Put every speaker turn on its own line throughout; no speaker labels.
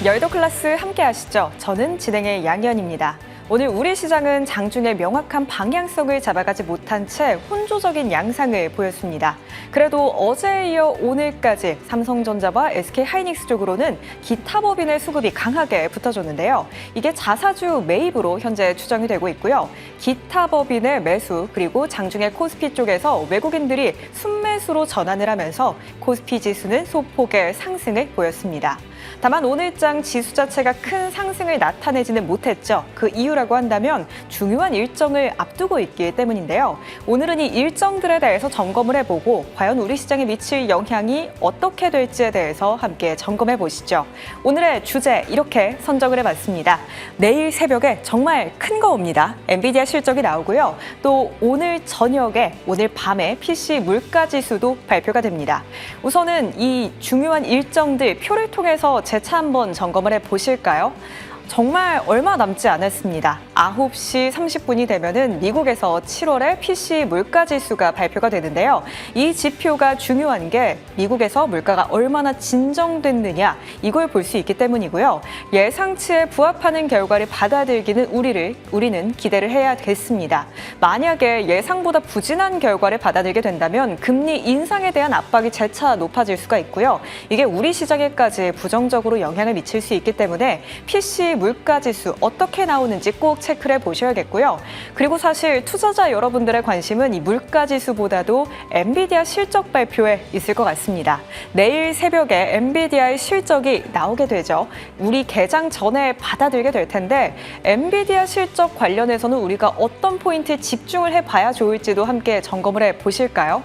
여의도 클래스 함께 하시죠. 저는 진행의 양현입니다. 오늘 우리 시장은 장중에 명확한 방향성을 잡아가지 못한 채 혼조적인 양상을 보였습니다. 그래도 어제에 이어 오늘까지 삼성전자와 SK하이닉스 쪽으로는 기타 법인의 수급이 강하게 붙어줬는데요. 이게 자사주 매입으로 현재 추정이 되고 있고요. 기타 법인의 매수 그리고 장중에 코스피 쪽에서 외국인들이 순매수로 전환을 하면서 코스피 지수는 소폭의 상승을 보였습니다. 다만 오늘장 지수 자체가 큰 상승을 나타내지는 못했죠. 그 이유라고 한다면 중요한 일정을 앞두고 있기 때문인데요. 오늘은 이 일정들에 대해서 점검을 해보고 과연 우리 시장에 미칠 영향이 어떻게 될지에 대해서 함께 점검해 보시죠. 오늘의 주제 이렇게 선정을 해봤습니다. 내일 새벽에 정말 큰 거 옵니다. 엔비디아 실적이 나오고요. 또 오늘 저녁에 오늘 밤에 PC 물가 지수도 발표가 됩니다. 우선은 이 중요한 일정들 표를 통해서 재차 한번 점검을 해보실까요? 정말 얼마 남지 않았습니다. 9시 30분이 되면은 미국에서 7월에 PC 물가 지수가 발표가 되는데요. 이 지표가 중요한 게 미국에서 물가가 얼마나 진정됐느냐 이걸 볼 수 있기 때문이고요. 예상치에 부합하는 결과를 받아들이기는 우리는 기대를 해야겠습니다. 만약에 예상보다 부진한 결과를 받아들이게 된다면 금리 인상에 대한 압박이 재차 높아질 수가 있고요. 이게 우리 시장에까지 부정적으로 영향을 미칠 수 있기 때문에 PC 물가 지수 어떻게 나오는지 꼭 체크를 해보셔야겠고요. 그리고 사실 투자자 여러분들의 관심은 이 물가 지수보다도 엔비디아 실적 발표에 있을 것 같습니다. 내일 새벽에 엔비디아의 실적이 나오게 되죠. 우리 개장 전에 받아들게 될 텐데 엔비디아 실적 관련해서는 우리가 어떤 포인트에 집중을 해봐야 좋을지도 함께 점검을 해보실까요?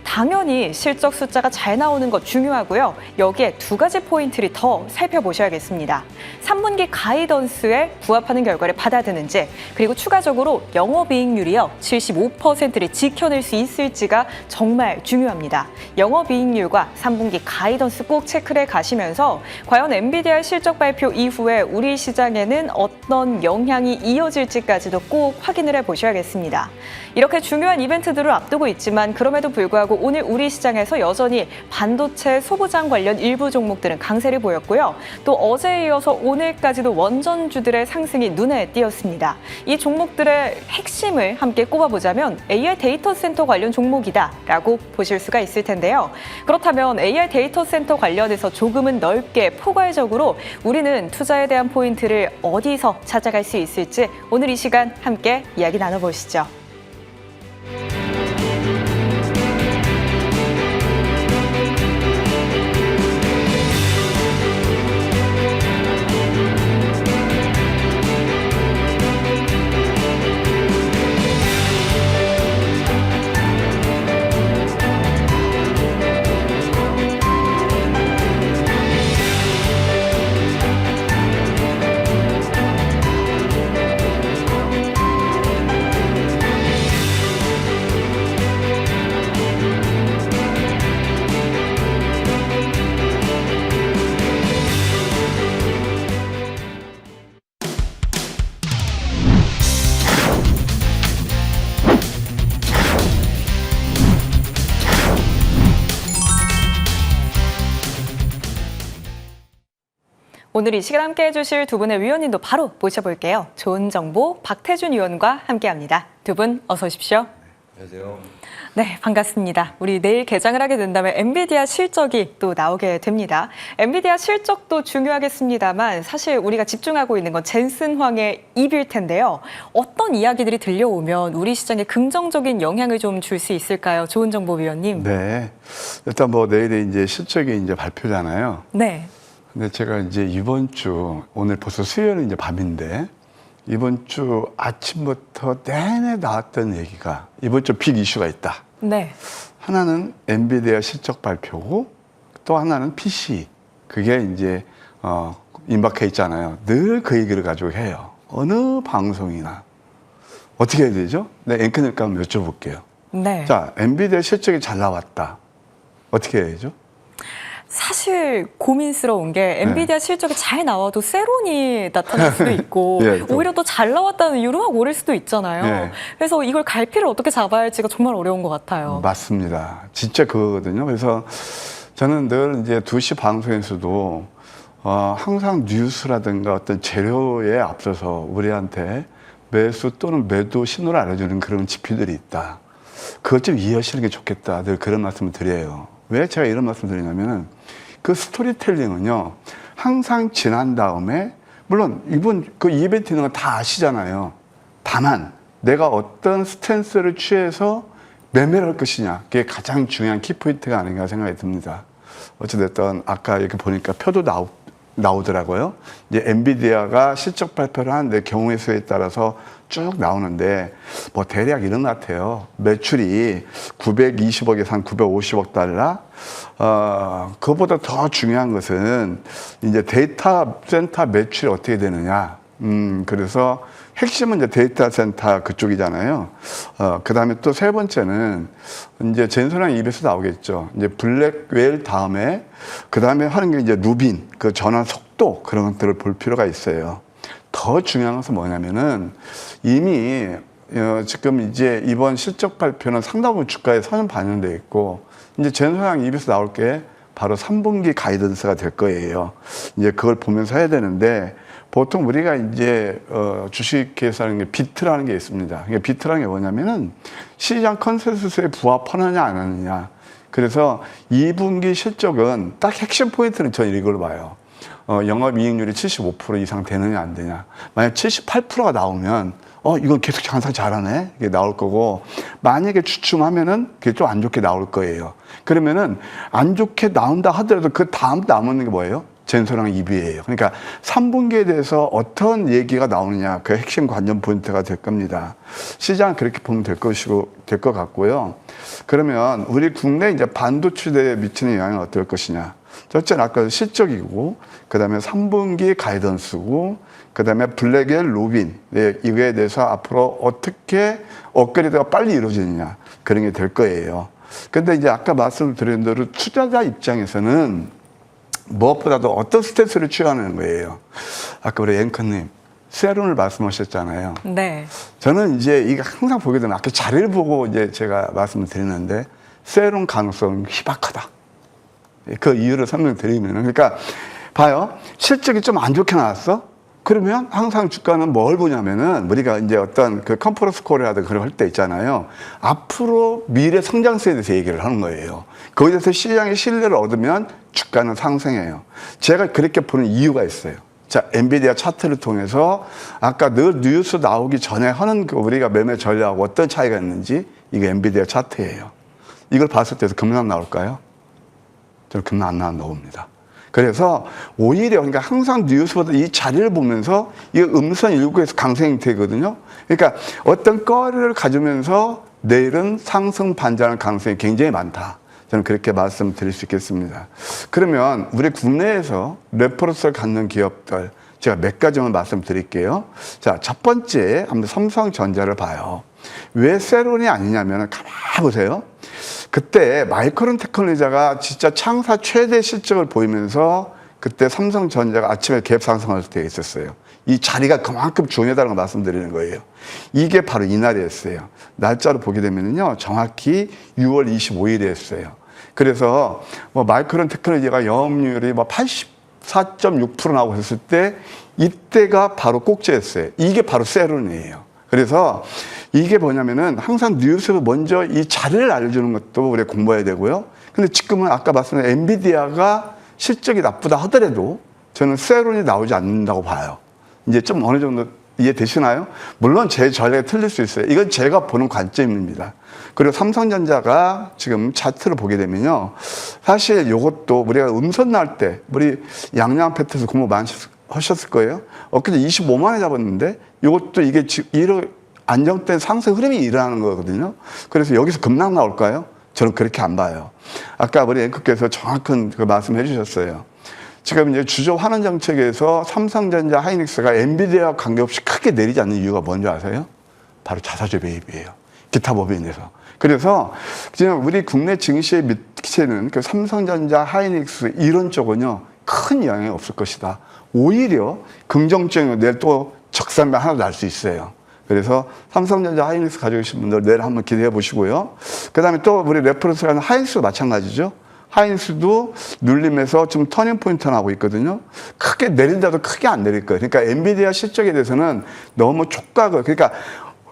당연히 실적 숫자가 잘 나오는 것 중요하고요. 여기에 두 가지 포인트를 더 살펴보셔야겠습니다. 3분기 가이던스에 부합하는 결과를 받아드는지 그리고 추가적으로 영업이익률이요 75%를 지켜낼 수 있을지가 정말 중요합니다. 영업이익률과 3분기 가이던스 꼭 체크를 가시면서 과연 엔비디아 실적 발표 이후에 우리 시장에는 어떤 영향이 이어질지까지도 꼭 확인을 해보셔야겠습니다. 이렇게 중요한 이벤트들을 앞두고 있지만 그럼에도 불구하고 오늘 우리 시장에서 여전히 반도체 소부장 관련 일부 종목들은 강세를 보였고요. 또 어제에 이어서 오늘까지도 원전주들의 상승이 눈에 띄었습니다. 이 종목들의 핵심을 함께 꼽아보자면 AI 데이터 센터 관련 종목이다라고 보실 수가 있을 텐데요. 그렇다면 AI 데이터 센터 관련해서 조금은 넓게 포괄적으로 우리는 투자에 대한 포인트를 어디서 찾아갈 수 있을지 오늘 이 시간 함께 이야기 나눠보시죠. 오늘 이 시간 함께 해주실 두 분의 위원님도 바로 모셔볼게요. 좋은 정보 박태준 위원과 함께합니다. 두 분 어서 오십시오.
안녕하세요.
네, 반갑습니다. 우리 내일 개장을 하게 된다면 엔비디아 실적이 또 나오게 됩니다. 엔비디아 실적도 중요하겠습니다만 사실 우리가 집중하고 있는 건 젠슨 황의 입일 텐데요. 어떤 이야기들이 들려오면 우리 시장에 긍정적인 영향을 좀 줄 수 있을까요? 좋은 정보 위원님.
네. 일단 뭐 내일에 이제 실적이 이제 발표잖아요.
네.
근데 제가 이제 이번 주 오늘 벌써 수요일은 이제 밤인데 이번 주 아침부터 내내 나왔던 얘기가 이번 주 빅 이슈가 있다.
네.
하나는 엔비디아 실적 발표고 또 하나는 PC. 그게 이제 임박해 있잖아요. 늘 그 얘기를 가지고 해요. 어느 방송이나 어떻게 해야 되죠? 네, 앵커님께 한번 여쭤볼게요.
네.
자, 엔비디아 실적이 잘 나왔다. 어떻게 해야죠?
사실 고민스러운 게 엔비디아 실적이 잘 나와도 세론이 나타날 수도 있고
예,
오히려 또 잘 나왔다는 이유로 막 오를 수도 있잖아요.
예.
그래서 이걸 갈피를 어떻게 잡아야 할지가 정말 어려운 것 같아요.
맞습니다. 진짜 그거거든요. 그래서 저는 늘 이제 2시 방송에서도 항상 뉴스라든가 어떤 재료에 앞서서 우리한테 매수 또는 매도 신호를 알려주는 그런 지표들이 있다. 그것 좀 이해하시는 게 좋겠다. 늘 그런 말씀을 드려요. 왜 제가 이런 말씀을 드리냐면은 그 스토리텔링은요, 항상 지난 다음에, 물론 이분 그 이벤트 있는 거 다 아시잖아요. 다만 내가 어떤 스탠스를 취해서 매매를 할 것이냐, 그게 가장 중요한 키포인트가 아닌가 생각이 듭니다. 어찌됐든 아까 이렇게 보니까 표도 나오더라고요. 이제 엔비디아가 실적 발표를 하는데 경우의 수에 따라서 쭉 나오는데 뭐 대략 이런 것 같아요. 매출이 920억에서 한 950억 달러. 그것보다 더 중요한 것은 이제 데이터 센터 매출이 어떻게 되느냐. 그래서 핵심은 이제 데이터 센터 그쪽이잖아요. 그 다음에 또 세 번째는 이제 젠소랑 입에서 나오겠죠. 이제 블랙웰 다음에, 그 다음에 하는 게 이제 루빈, 그 전환 속도, 그런 것들을 볼 필요가 있어요. 더 중요한 것은 뭐냐면은 이미 지금 이제 이번 실적 발표는 상당 부분 주가에 선은 반영되어 있고, 이제 젠소랑 입에서 나올 게 바로 3분기 가이던스가 될 거예요. 이제 그걸 보면서 해야 되는데, 보통 우리가 이제 주식회사 하는 게 비트라는 게 있습니다. 그러니까 비트라는 게 뭐냐면은 시장 컨센서스에 부합하느냐 안 하느냐. 그래서 2분기 실적은 딱 핵심 포인트는 저는 이걸 봐요. 영업이익률이 75% 이상 되느냐 안 되냐. 만약 78%가 나오면 이건 계속 장사 잘하네. 이게 나올 거고, 만약에 주춤하면은 그게 좀 안 좋게 나올 거예요. 그러면은 안 좋게 나온다 하더라도 그 다음 남는 게 뭐예요? 젠소랑 EB예요. 그러니까 3분기에 대해서 어떤 얘기가 나오느냐, 그 핵심 관전 포인트가 될 겁니다. 시장 그렇게 보면 될 것 같고요. 그러면 우리 국내 이제 반도체에 미치는 영향은 어떨 것이냐. 첫째는 아까 실적이고, 그 다음에 3분기 가이던스고, 그 다음에 블랙웰 루빈, 이거에 대해서 앞으로 어떻게 업그레이드가 빨리 이루어지느냐, 그런 게 될 거예요. 근데 이제 아까 말씀드린 대로 투자자 입장에서는 무엇보다도 어떤 스탠스를 취하는 거예요. 아까 우리 앵커님, 세론을 말씀하셨잖아요.
네.
저는 이제 이거 항상 보게 되면 아까 자리를 보고 이제 제가 말씀을 드리는데, 세론 가능성은 희박하다. 그 이유를 설명드리면, 그러니까 봐요. 실적이 좀 안 좋게 나왔어? 그러면 항상 주가는 뭘 보냐면은 우리가 이제 어떤 그 컨퍼런스 콜이라든가 그런 걸 할 때 있잖아요. 앞으로 미래 성장세에 대해서 얘기를 하는 거예요. 거기에 대해서 시장의 신뢰를 얻으면 주가는 상승해요. 제가 그렇게 보는 이유가 있어요. 자, 엔비디아 차트를 통해서 아까 늘 뉴스 나오기 전에 하는 그 우리가 매매 전략하고 어떤 차이가 있는지, 이게 엔비디아 차트예요. 이걸 봤을 때도 급락 나올까요? 저는 급락 안 나옵니다. 그래서 오히려 그러니까 항상 뉴스보다 이 자리를 보면서 이 음선 일구에서 강세이 되거든요. 그러니까 어떤 거리를 가지면서 내일은 상승 반전할 가능성이 굉장히 많다. 저는 그렇게 말씀드릴 수 있겠습니다. 그러면 우리 국내에서 레퍼런스를 갖는 기업들, 제가 몇 가지만 말씀드릴게요. 자, 첫 번째 한번 삼성전자를 봐요. 왜 세론이 아니냐면 가만히 보세요. 그때 마이크론 테크놀로지가 진짜 창사 최대 실적을 보이면서 그때 삼성전자가 아침에 갭 상승할 때 있었어요. 이 자리가 그만큼 중요하다는 걸 말씀드리는 거예요. 이게 바로 이날이었어요. 날짜로 보게 되면요, 정확히 6월 25일이었어요. 그래서 뭐 마이크론 테크놀로지가 영업률이 뭐 84.6% 나오고 했을 때 이때가 바로 꼭지였어요. 이게 바로 세론이에요. 그래서 이게 뭐냐면은 항상 뉴스에서 먼저 이 자리를 알려주는 것도 우리가 공부해야 되고요. 근데 지금은 아까 말씀드린 엔비디아가 실적이 나쁘다 하더라도 저는 세론이 나오지 않는다고 봐요. 이제 좀 어느 정도 이해되시나요? 물론 제 전략이 틀릴 수 있어요. 이건 제가 보는 관점입니다. 그리고 삼성전자가 지금 차트를 보게 되면요, 사실 이것도 우리가 음선 날 때 우리 양양 패트에서 공부 많이 하셨을 거예요. 엊그제 25만 원 잡았는데 이것도 이게 이런 안정된 상승 흐름이 일어나는 거거든요. 그래서 여기서 급락 나올까요? 저는 그렇게 안 봐요. 아까 우리 앵커께서 정확한 그 말씀해 주셨어요. 지금 이제 주조 환원 정책에서 삼성전자, 하이닉스가 엔비디아와 관계없이 크게 내리지 않는 이유가 뭔지 아세요? 바로 자사주 매입이에요. 기타 법인에서. 그래서 지금 우리 국내 증시에 미치는 그 삼성전자, 하이닉스 이런 쪽은요, 큰 영향이 없을 것이다. 오히려 긍정적인 내일 또 적산면 하나 날 수 있어요. 그래서 삼성전자, 하이닉스 가지고 계신 분들 내일 한번 기대해 보시고요. 그 다음에 또 우리 레퍼런스라는 하이닉스도 마찬가지죠. 하이닉스도 눌림에서 좀 터닝 포인트 나고 있거든요. 크게 내린다도 크게 안 내릴 거예요. 그러니까 엔비디아 실적에 대해서는 너무 촉각을, 그러니까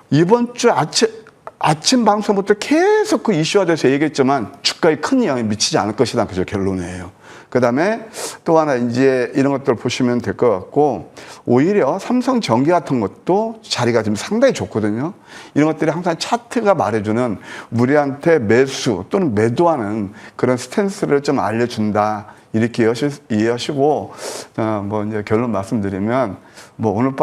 이번 주 아침 방송부터 계속 그 이슈화돼서 얘기했지만 주가에 큰 영향이 미치지 않을 것이다. 그죠, 결론이에요. 그 다음에 또 하나 이제 이런 것들 보시면 될 것 같고, 오히려 삼성전기 같은 것도 자리가 지금 상당히 좋거든요. 이런 것들이 항상 차트가 말해주는 우리한테 매수 또는 매도하는 그런 스탠스를 좀 알려준다. 이렇게 이해하시고, 뭐 이제 결론 말씀드리면, 뭐 오늘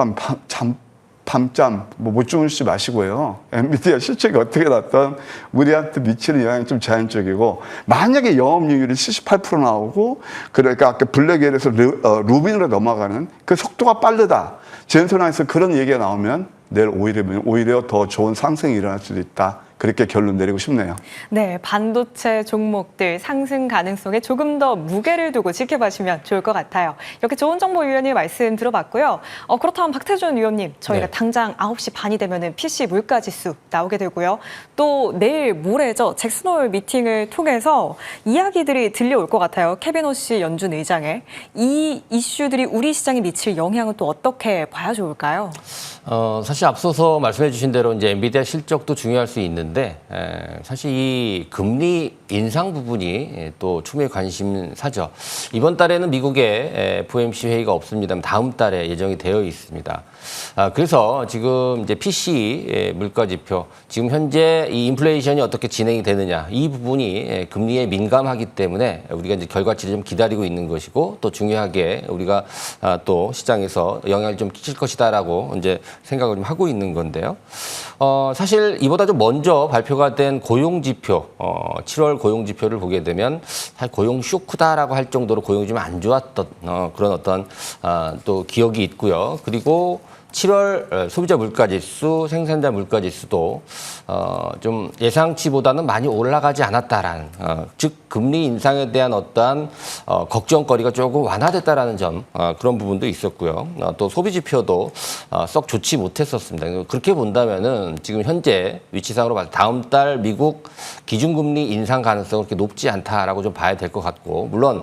밤잠 못 주무시지 마시고요. 엔비디아 실적이 어떻게 났든 우리한테 미치는 영향이 좀 제한적이고, 만약에 영업이익률이 78% 나오고, 그러니까 아까 블랙엘에서 루빈으로 넘어가는 그 속도가 빠르다. 젠소나에서 그런 얘기가 나오면 내일 오히려 더 좋은 상승이 일어날 수도 있다. 그렇게 결론 내리고 싶네요.
네, 반도체 종목들 상승 가능성에 조금 더 무게를 두고 지켜보시면 좋을 것 같아요. 이렇게 좋은 정보 위원님 말씀 들어봤고요. 그렇다면 박태준 위원님, 저희가
네.
당장 9시 반이 되면 PC 물가지수 나오게 되고요. 또 내일 모레죠. 잭슨홀 미팅을 통해서 이야기들이 들려올 것 같아요. 케빈 호시 연준 의장의. 이 이슈들이 우리 시장에 미칠 영향은 또 어떻게 봐야 좋을까요?
사실 앞서서 말씀해 주신 대로 이제 엔비디아 실적도 중요할 수 있는데, 사실 이 금리 인상 부분이 또 추미애 관심사죠. 이번 달에는 미국에 FOMC 회의가 없습니다. 다음 달에 예정이 되어 있습니다. 그래서 지금 이제 PC 물가 지표, 지금 현재 이 인플레이션이 어떻게 진행이 되느냐, 이 부분이 금리에 민감하기 때문에 우리가 이제 결과치를 좀 기다리고 있는 것이고, 또 중요하게 우리가 또 시장에서 영향을 좀 끼칠 것이다라고 이제 생각을 좀 하고 있는 건데요. 사실 이보다 좀 먼저 발표가 된 고용 지표, 7월 고용 지표를 보게 되면 사실 고용 쇼크다라고 할 정도로 고용이 좀 안 좋았던 그런 어떤 또 기억이 있고요. 그리고 7월 소비자 물가지수, 생산자 물가지수도 좀 예상치보다는 많이 올라가지 않았다라는, 즉 금리 인상에 대한 어떠한 걱정거리가 조금 완화됐다라는 점, 그런 부분도 있었고요. 또 소비 지표도 썩 좋지 못했었습니다. 그렇게 본다면은 지금 현재 위치상으로 봐서 다음 달 미국 기준금리 인상 가능성은 그렇게 높지 않다라고 좀 봐야 될 것 같고, 물론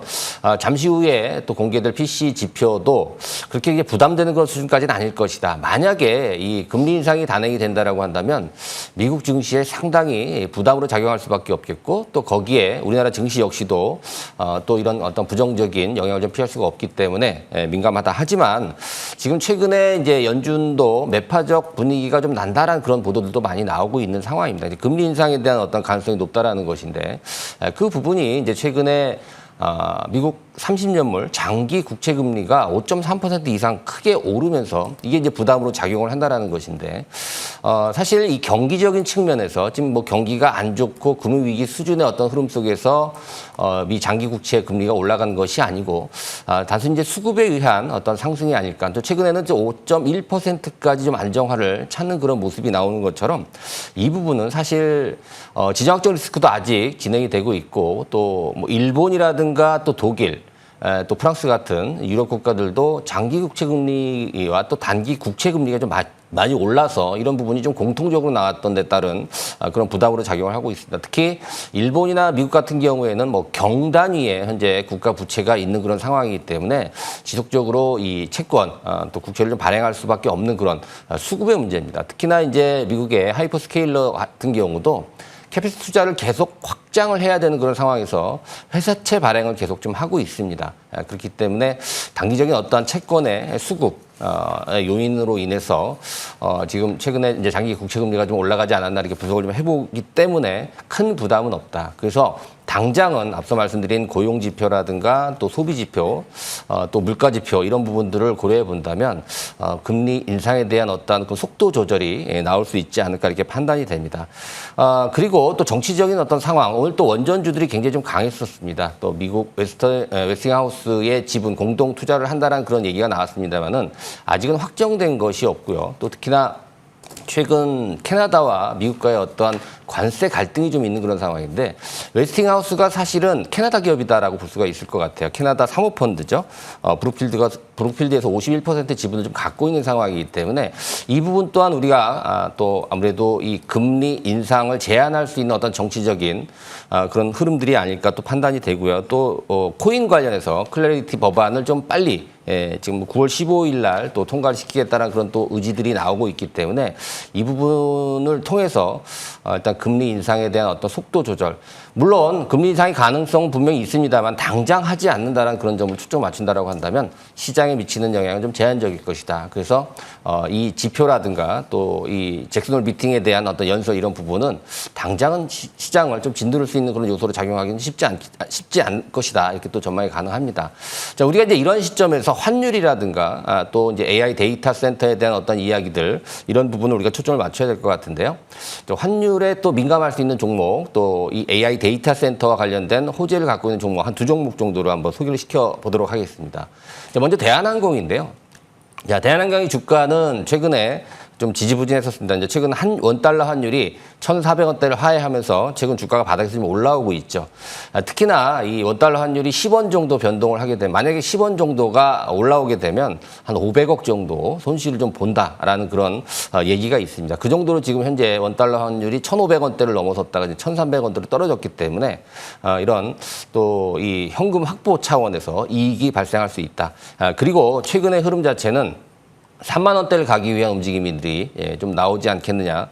잠시 후에 또 공개될 PC 지표도 그렇게 이제 부담되는 그런 수준까지는 아닐 것이다. 만약에 이 금리 인상이 단행이 된다라고 한다면 미국 증시에 상당히 부담으로 작용할 수밖에 없겠고, 또 거기에 우리나라 증시 역시도 또 이런 어떤 부정적인 영향을 좀 피할 수가 없기 때문에 민감하다. 하지만 지금 최근에 이제 연준도 매파적 분위기가 좀 난다라는 그런 보도들도 많이 나오고 있는 상황입니다. 금리 인상에 대한 어떤 가능성이 높다라는 것인데, 그 부분이 이제 최근에 미국 30년물 장기 국채 금리가 5.3% 이상 크게 오르면서 이게 이제 부담으로 작용을 한다라는 것인데, 사실 이 경기적인 측면에서 지금 뭐 경기가 안 좋고 금융위기 수준의 어떤 흐름 속에서 미 장기 국채 금리가 올라간 것이 아니고, 단순히 이제 수급에 의한 어떤 상승이 아닐까. 또 최근에는 5.1%까지 좀 안정화를 찾는 그런 모습이 나오는 것처럼, 이 부분은 사실 지정학적 리스크도 아직 진행이 되고 있고, 또 뭐 일본이라든가 또 독일, 또 프랑스 같은 유럽 국가들도 장기 국채 금리와 또 단기 국채 금리가 좀 많이 올라서 이런 부분이 좀 공통적으로 나왔던 데 따른 그런 부담으로 작용을 하고 있습니다. 특히 일본이나 미국 같은 경우에는 뭐 경단위에 현재 국가 부채가 있는 그런 상황이기 때문에 지속적으로 이 채권 또 국채를 좀 발행할 수밖에 없는 그런 수급의 문제입니다. 특히나 이제 미국의 하이퍼스케일러 같은 경우도 캐피탈 투자를 계속 확장을 해야 되는 그런 상황에서 회사채 발행을 계속 좀 하고 있습니다. 그렇기 때문에 단기적인 어떠한 채권의 수급 요인으로 인해서 지금 최근에 이제 장기 국채 금리가 좀 올라가지 않았나 이렇게 분석을 좀 해보기 때문에 큰 부담은 없다. 그래서 당장은 앞서 말씀드린 고용 지표라든가 또 소비 지표, 또 물가 지표 이런 부분들을 고려해 본다면 금리 인상에 대한 어떤 그 속도 조절이 나올 수 있지 않을까 이렇게 판단이 됩니다. 그리고 또 정치적인 어떤 상황, 오늘 또 원전주들이 굉장히 좀 강했었습니다. 또 미국 웨스팅하우스의 지분 공동 투자를 한다는 그런 얘기가 나왔습니다만은 아직은 확정된 것이 없고요. 또 특히나 최근 캐나다와 미국과의 어떠한 관세 갈등이 좀 있는 그런 상황인데 웨스팅하우스가 사실은 캐나다 기업이다라고 볼 수가 있을 것 같아요. 캐나다 사모펀드죠. 브룩필드에서 51% 지분을 좀 갖고 있는 상황이기 때문에 이 부분 또한 우리가 또 아무래도 이 금리 인상을 제한할 수 있는 어떤 정치적인 그런 흐름들이 아닐까 또 판단이 되고요. 또 코인 관련해서 클래리티 법안을 좀 빨리 지금 9월 15일 날 또 통과를 시키겠다는 그런 또 의지들이 나오고 있기 때문에 이 부분을 통해서 일단 금리 인상에 대한 어떤 속도 조절, 물론 금리 인상의 가능성은 분명히 있습니다만 당장 하지 않는다는 그런 점을 초점 맞춘다라고 한다면 시장에 미치는 영향은 좀 제한적일 것이다. 그래서 이 지표라든가 또 이 잭슨홀 미팅에 대한 어떤 연설 이런 부분은 당장은 시장을 좀 진두를 수 있는 그런 요소로 작용하기는 쉽지 않을 것이다. 이렇게 또 전망이 가능합니다. 자, 우리가 이제 이런 시점에서 환율이라든가 또 이제 AI 데이터 센터에 대한 어떤 이야기들 이런 부분을 우리가 초점을 맞춰야 될 것 같은데요. 또 환율에 또 민감할 수 있는 종목 또 이 AI 데이터 센터와 관련된 호재를 갖고 있는 종목 한 두 종목 정도로 한번 소개를 시켜보도록 하겠습니다. 자, 먼저 대한항공인데요. 자, 대한항공의 주가는 최근에 좀 지지부진했었습니다. 이제 최근 원달러 환율이 1,400원대를 하회하면서 최근 주가가 바닥에서 좀 올라오고 있죠. 특히나 이 원달러 환율이 10원 정도 변동을 하게 되면 만약에 10원 정도가 올라오게 되면 한 500억 정도 손실을 좀 본다라는 그런 얘기가 있습니다. 그 정도로 지금 현재 원달러 환율이 1,500원대를 넘어섰다가 이제 1,300원대로 떨어졌기 때문에 이런 또 이 현금 확보 차원에서 이익이 발생할 수 있다. 그리고 최근의 흐름 자체는 3만 원대를 가기 위한 움직임들이 좀 나오지 않겠느냐.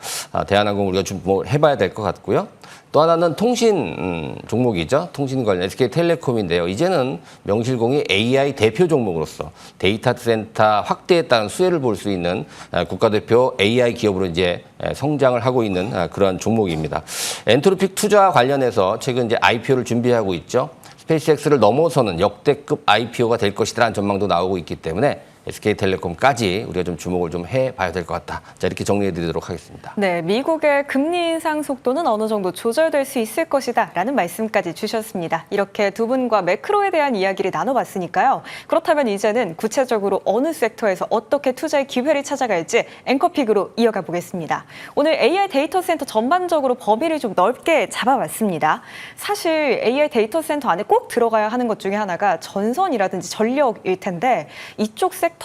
대한항공 우리가 좀 뭐 해봐야 될 것 같고요. 또 하나는 통신 종목이죠. 통신 관련 SK텔레콤인데요. 이제는 명실공히 AI 대표 종목으로서 데이터 센터 확대에 따른 수혜를 볼 수 있는 국가대표 AI 기업으로 이제 성장을 하고 있는 그런 종목입니다. 엔트로픽 투자와 관련해서 최근 이제 IPO를 준비하고 있죠. 스페이스X를 넘어서는 역대급 IPO가 될 것이라는 전망도 나오고 있기 때문에 SK텔레콤까지 우리가 좀 주목을 좀 해봐야 될 것 같다. 자, 이렇게 정리해드리도록 하겠습니다.
네, 미국의 금리 인상 속도는 어느 정도 조절될 수 있을 것이다 라는 말씀까지 주셨습니다. 이렇게 두 분과 매크로에 대한 이야기를 나눠봤으니까요. 그렇다면 이제는 구체적으로 어느 섹터에서 어떻게 투자의 기회를 찾아갈지 앵커픽으로 이어가 보겠습니다. 오늘 AI 데이터 센터 전반적으로 범위를 좀 넓게 잡아봤습니다. 사실 AI 데이터 센터 안에 꼭 들어가야 하는 것 중에 하나가 전선이라든지 전력일 텐데 이쪽 섹터가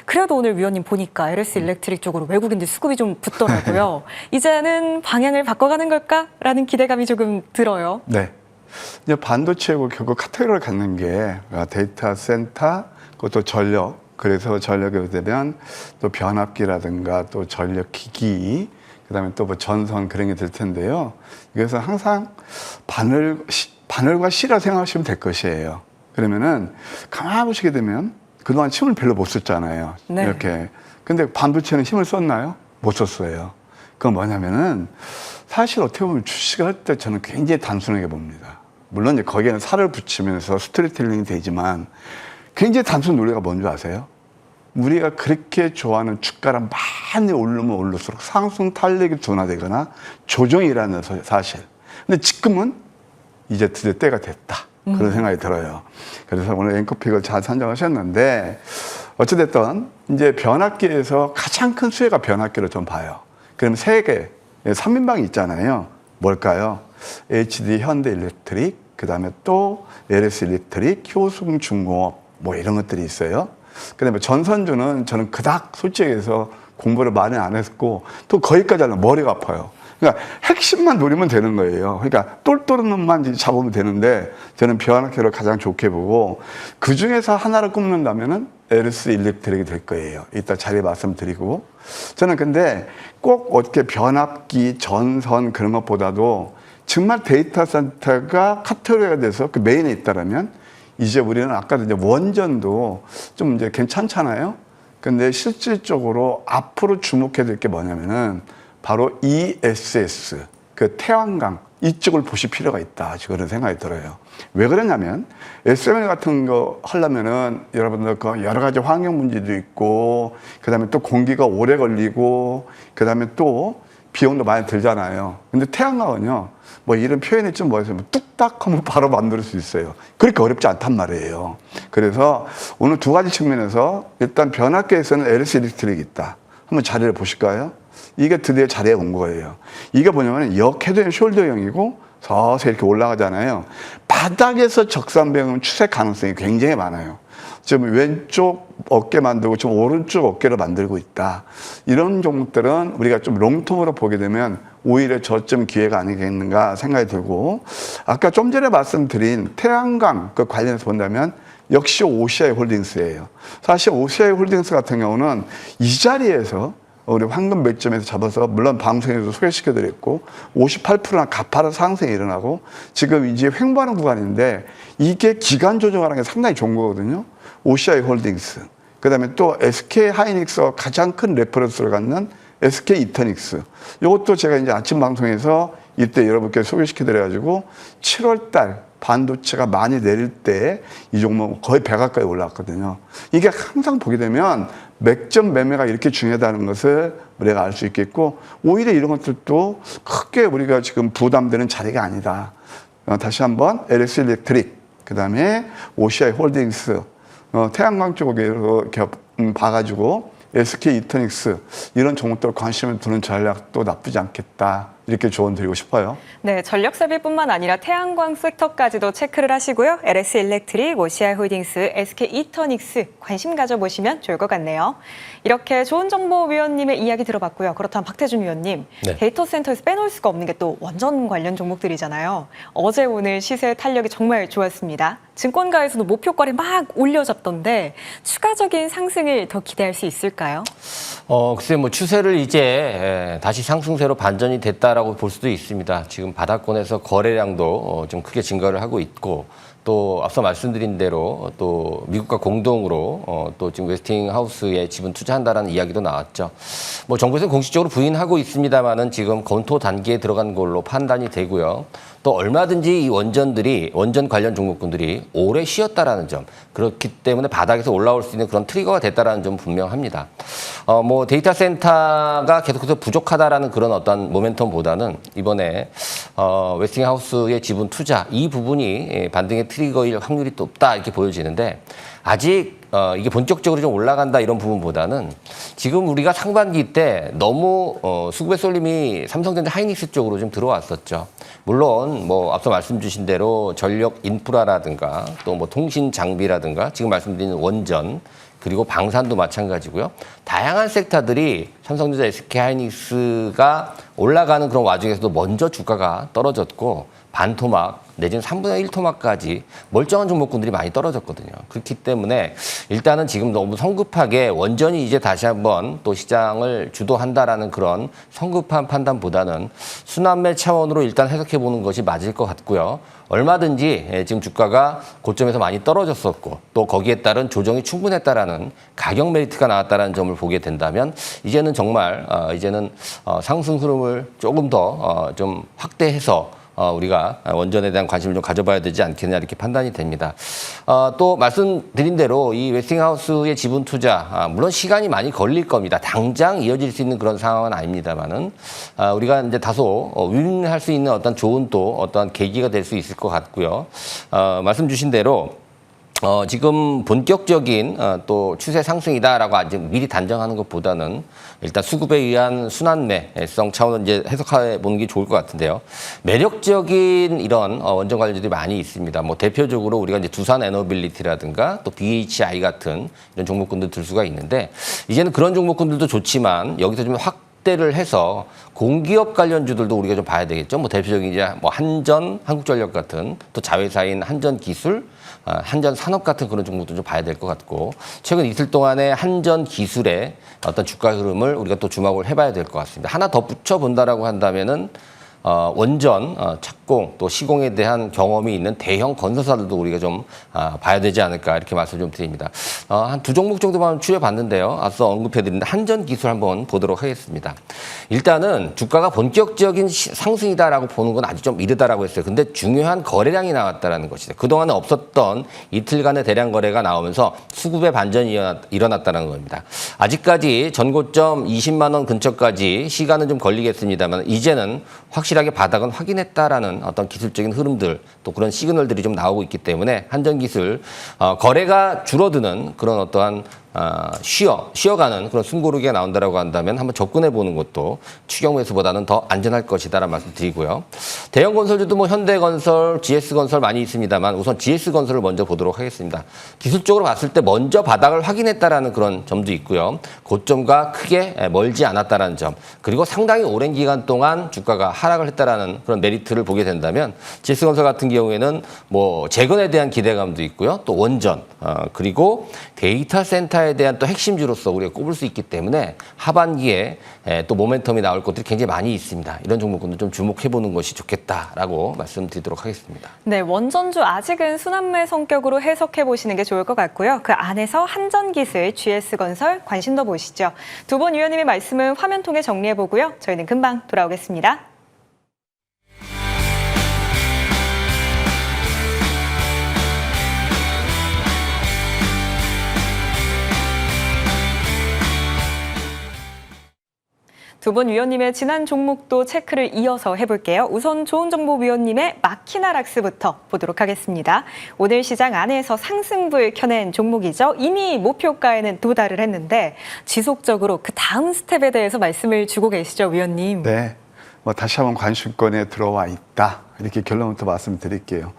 그래도 오늘 위원님 보니까 LS 일렉트릭 쪽으로 외국인들 수급이 좀 붙더라고요. 이제는 방향을 바꿔가는 걸까라는 기대감이 조금 들어요.
네. 이제 반도체고 결국 카테고리를 갖는 게 데이터 센터, 그것도 전력. 그래서 전력이 되면 또 변압기라든가 또 전력 기기, 그다음에 또 뭐 전선 그런 게 될 텐데요. 그래서 항상 바늘과 실이라 생각하시면 될 것이에요. 그러면은 가만히 보시게 되면 그동안 힘을 별로 못 썼잖아요.
네.
이렇게. 근데 반도체는 힘을 썼나요? 못 썼어요. 그건 뭐냐면은 사실 어떻게 보면 주식을 할 때 저는 굉장히 단순하게 봅니다. 물론 이제 거기에는 살을 붙이면서 스토리텔링이 되지만 굉장히 단순 논리가 뭔지 아세요? 우리가 그렇게 좋아하는 주가가 많이 오르면 오를수록 상승 탄력이 둔화되거나 조정이 일어나는 사실. 근데 지금은 이제 드디어 때가 됐다. 그런 생각이 들어요. 그래서 오늘 앵커픽을 잘 선정하셨는데 어찌됐든 이제 변압기에서 가장 큰 수혜가 변압기로 좀 봐요. 그럼 세 개, 3인방이 있잖아요. 뭘까요? HD 현대일렉트릭, 그 다음에 또 LS 일렉트릭, 효승중공업 뭐 이런 것들이 있어요. 그 다음에 전선주는 저는 그닥 솔직히 해서 공부를 많이 안 했고 또 거기까지 하면 머리가 아파요. 그러니까 핵심만 노리면 되는 거예요. 그러니까 똘똘한 놈만 잡으면 되는데 저는 변압기를 가장 좋게 보고 그 중에서 하나를 꼽는다면은 LS 일렉트릭이 될 거예요. 이따 자세히 말씀드리고 저는 근데 꼭 어떻게 변압기, 전선 그런 것보다도 정말 데이터 센터가 카테고리가 돼서 그 메인에 있다라면 이제 우리는 아까도 이제 원전도 좀 이제 괜찮잖아요. 근데 실질적으로 앞으로 주목해야 될 게 뭐냐면은 바로 ESS, 그 태양광 이쪽을 보실 필요가 있다. 그런 생각이 들어요. 왜 그러냐면 SML 같은 거 하려면은 여러분들 그 여러 가지 환경 문제도 있고, 그 다음에 또 공기가 오래 걸리고, 그 다음에 또 비용도 많이 들잖아요. 근데 태양광은요, 뭐 이런 표현이 좀 뭐였어요? 뚝딱 하면 바로 만들 수 있어요. 그렇게 어렵지 않단 말이에요. 그래서 오늘 두 가지 측면에서 일단 변압기에서는 LS 일렉트릭이 있다. 한번 자리를 보실까요? 이게 드디어 자리에 온 거예요. 이게 뭐냐면 역헤드앤 숄더형이고 서서히 이렇게 올라가잖아요. 바닥에서 적산배경 추세 가능성이 굉장히 많아요. 지금 왼쪽 어깨 만들고 지금 오른쪽 어깨를 만들고 있다. 이런 종목들은 우리가 좀 롱텀으로 보게 되면 오히려 저점 기회가 아니겠는가 생각이 들고, 아까 좀 전에 말씀드린 태양광 그 관련해서 본다면 역시 OCI 홀딩스예요. 사실 OCI 홀딩스 같은 경우는 이 자리에서 우리 황금 맥점에서 잡아서 물론 방송에서 소개시켜드렸고 58%나 가파른 상승이 일어나고 지금 이제 횡보하는 구간인데 이게 기간 조정하는 게 상당히 좋은 거거든요. OCI 홀딩스. 그 다음에 또 SK 하이닉스와 가장 큰 레퍼런스를 갖는 SK 이터닉스. 이것도 제가 이제 아침 방송에서 이때 여러분께 소개시켜드려가지고 7월 달 반도체가 많이 내릴 때 이 종목 거의 100 가까이 올라왔거든요. 이게 항상 보게 되면 맥점 매매가 이렇게 중요하다는 것을 우리가 알 수 있겠고, 오히려 이런 것들도 크게 우리가 지금 부담되는 자리가 아니다. 다시 한번 LS 일렉트릭, 그 다음에 OCI 홀딩스, 태양광 쪽으로 이렇게 봐가지고 SK 이터닉스 이런 종목들 관심을 두는 전략도 나쁘지 않겠다. 이렇게 조언 드리고 싶어요.
네, 전력 섭외뿐만 아니라 태양광 섹터까지도 체크를 하시고요. LS 일렉트릭, OCI 홀딩스, SK 이터닉스 관심 가져보시면 좋을 것 같네요. 이렇게 좋은 정보 위원님의 이야기 들어봤고요. 그렇다면 박태준 위원님,
네.
데이터 센터에서 빼놓을 수가 없는 게 또 원전 관련 종목들이잖아요. 어제 오늘 시세 탄력이 정말 좋았습니다. 증권가에서도 목표가를 막 올려잡던데 추가적인 상승을 더 기대할 수 있을까요?
글쎄 뭐 추세를 이제 다시 상승세로 반전이 됐다라고 볼 수도 있습니다. 지금 바닥권에서 거래량도 좀 크게 증가를 하고 있고, 또 앞서 말씀드린 대로 또 미국과 공동으로 또 지금 웨스팅하우스에 지분 투자한다라는 이야기도 나왔죠. 뭐 정부에서는 공식적으로 부인하고 있습니다만은 지금 검토 단계에 들어간 걸로 판단이 되고요. 또 얼마든지 이 원전 관련 종목군들이 오래 쉬었다라는 점, 그렇기 때문에 바닥에서 올라올 수 있는 그런 트리거가 됐다라는 점 분명합니다. 뭐 데이터 센터가 계속해서 부족하다라는 그런 어떤 모멘텀보다는 이번에 웨스팅하우스의 지분 투자 이 부분이 반등의 트리거일 확률이 또 없다 이렇게 보여지는데, 아직 이게 본격적으로 좀 올라간다 이런 부분보다는 지금 우리가 상반기 때 너무 수급의 쏠림이 삼성전자 하이닉스 쪽으로 좀 들어왔었죠. 물론 뭐 앞서 말씀 주신 대로 전력 인프라라든가 또 뭐 통신 장비라든가 지금 말씀드린 원전 그리고 방산도 마찬가지고요. 다양한 섹터들이 삼성전자, SK 하이닉스가 올라가는 그런 와중에서도 먼저 주가가 떨어졌고 반토막 내지는 3분의 1 토막까지 멀쩡한 종목군들이 많이 떨어졌거든요. 그렇기 때문에 일단은 지금 너무 성급하게 원전이 이제 다시 한번 또 시장을 주도한다라는 그런 성급한 판단보다는 순환매 차원으로 일단 해석해 보는 것이 맞을 것 같고요. 얼마든지 지금 주가가 고점에서 많이 떨어졌었고 또 거기에 따른 조정이 충분했다라는 가격 메리트가 나왔다는 점을 보게 된다면 이제는 정말 이제는 상승 흐름을 조금 더 좀 확대해서 우리가 원전에 대한 관심을 좀 가져봐야 되지 않겠냐 이렇게 판단이 됩니다. 또 말씀드린 대로 이 웨스팅하우스의 지분 투자 물론 시간이 많이 걸릴 겁니다. 당장 이어질 수 있는 그런 상황은 아닙니다만은 우리가 이제 다소 윈할 수 있는 어떤 좋은 또 어떤 계기가 될 수 있을 것 같고요. 말씀 주신 대로 지금 본격적인 또 추세 상승이다라고 아직 미리 단정하는 것보다는 일단 수급에 의한 순환매성 차원으로 이제 해석해 보는 게 좋을 것 같은데요. 매력적인 이런 원전 관련주들이 많이 있습니다. 뭐 대표적으로 우리가 이제 두산 에너빌리티라든가 또 BHI 같은 이런 종목군들 들 수가 있는데, 이제는 그런 종목군들도 좋지만 여기서 좀 확대를 해서 공기업 관련주들도 우리가 좀 봐야 되겠죠. 뭐 대표적인 이제 뭐 한전, 한국전력 같은 또 자회사인 한전기술, 한전산업 같은 그런 종목도 좀 봐야 될 것 같고, 최근 이틀 동안의 한전기술의 어떤 주가 흐름을 우리가 또 주목을 해봐야 될 것 같습니다. 하나 더 붙여본다라고 한다면은 원전, 착공, 또 시공에 대한 경험이 있는 대형 건설사들도 우리가 좀 봐야 되지 않을까 이렇게 말씀 좀 드립니다. 한 두 종목 정도만 추려봤는데요. 앞서 언급해드린 한전기술 한번 보도록 하겠습니다. 일단은 주가가 본격적인 상승이다라고 보는 건 아직 좀 이르다라고 했어요. 근데 중요한 거래량이 나왔다라는 것이죠. 그동안에 없었던 이틀간의 대량 거래가 나오면서 수급의 반전이 일어났다는 겁니다. 아직까지 전고점 20만 원 근처까지 시간은 좀 걸리겠습니다만 이제는 확실하게 바닥은 확인했다라는 어떤 기술적인 흐름들 또 그런 시그널들이 좀 나오고 있기 때문에 한전기술 거래가 줄어드는 그런 어떠한 쉬어가는 그런 숨고르기가 나온다라고 한다면 한번 접근해 보는 것도 추경 매수보다는 더 안전할 것이다라는 말씀 드리고요. 대형 건설주도 뭐 현대건설, GS건설 많이 있습니다만 우선 GS건설을 먼저 보도록 하겠습니다. 기술적으로 봤을 때 먼저 바닥을 확인했다라는 그런 점도 있고요. 고점과 크게 멀지 않았다라는 점, 그리고 상당히 오랜 기간 동안 주가가 하락을 했다라는 그런 메리트를 보게 된다면 GS건설 같은 경우에는 뭐 재건에 대한 기대감도 있고요. 또 원전, 그리고 데이터 센터에 대한 또 핵심주로서 우리가 꼽을 수 있기 때문에 하반기에 또 모멘텀이 나올 것들이 굉장히 많이 있습니다. 이런 종목군도 좀 주목해보는 것이 좋겠다라고 말씀드리도록 하겠습니다.
네, 원전주 아직은 순환매 성격으로 해석해 보시는 게 좋을 것 같고요. 그 안에서 한전기술, GS건설 관심 더 보시죠. 두 분 위원님의 말씀은 화면 통해 정리해 보고요. 저희는 금방 돌아오겠습니다. 두 분 위원님의 지난 종목도 체크를 이어서 해볼게요. 우선 좋은정보위원님의 마키나락스부터 보도록 하겠습니다. 오늘 시장 안에서 상승불 켜낸 종목이죠. 이미 목표가에는 도달을 했는데 지속적으로 그 다음 스텝에 대해서 말씀을 주고 계시죠, 위원님.
네. 뭐 다시 한번 관심권에 들어와 있다. 이렇게 결론부터 말씀드릴게요.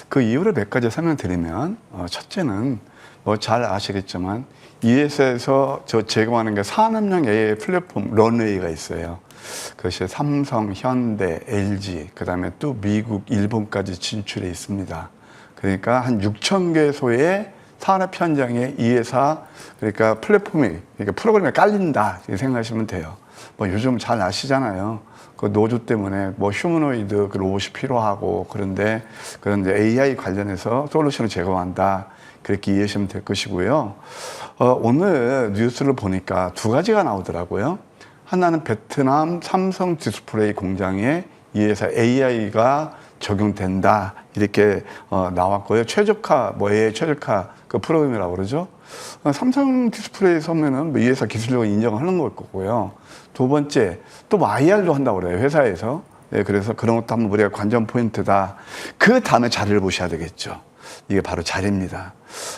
그 이유를 몇 가지 설명드리면 첫째는 뭐 잘 아시겠지만 이 회사에서 제공하는 게 산업용 AI 플랫폼 런웨이가 있어요. 그것이 삼성, 현대, LG, 그다음에 또 미국, 일본까지 진출해 있습니다. 그러니까 한 6천 개소의 산업 현장에 이 회사 그러니까 플랫폼이 그러니까 프로그램이 깔린다 이렇게 생각하시면 돼요. 뭐 요즘 잘 아시잖아요. 그 노조 때문에 뭐 휴머노이드 그 로봇이 필요하고 그런데 그런 AI 관련해서 솔루션을 제공한다. 그렇게 이해하시면 될 것이고요. 오늘 뉴스를 보니까 두 가지가 나오더라고요. 하나는 베트남 삼성 디스플레이 공장에 이 회사 AI가 적용된다. 이렇게 나왔고요. 최적화, 뭐 AI 최적화 그 프로그램이라고 그러죠. 삼성 디스플레이 서면은 이 회사 기술력을 인정하는 걸 거고요. 두 번째, 또 뭐 IR도 한다고 그래요. 회사에서. 네, 그래서 그런 것도 한번 우리가 관전 포인트다. 그 다음에 자리를 보셔야 되겠죠. 이게 바로 자리입니다.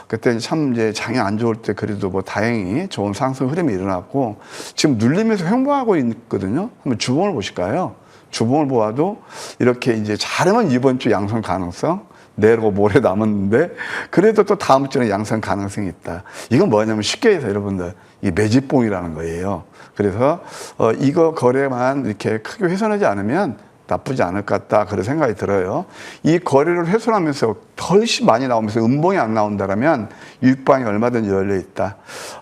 그때 참 이제 장이 안 좋을 때 그래도 뭐 다행히 좋은 상승 흐름이 일어났고 지금 눌리면서 횡보하고 있거든요. 한번 주봉을 보실까요? 주봉을 보아도 이렇게 이제 잘하면 이번 주 양성 가능성 내일고 모레 남았는데 그래도 또 다음 주는 양성 가능성이 있다. 이건 뭐냐면 쉽게 해서 여러분들 이 매집봉이라는 거예요. 그래서 이거 거래만 이렇게 크게 훼손하지 않으면 나쁘지 않을 것 같다 그런 생각이 들어요. 이 거래를 훼손하면서 훨씬 많이 나오면서 음봉이 안 나온다면 유익방이 얼마든지 열려 있다.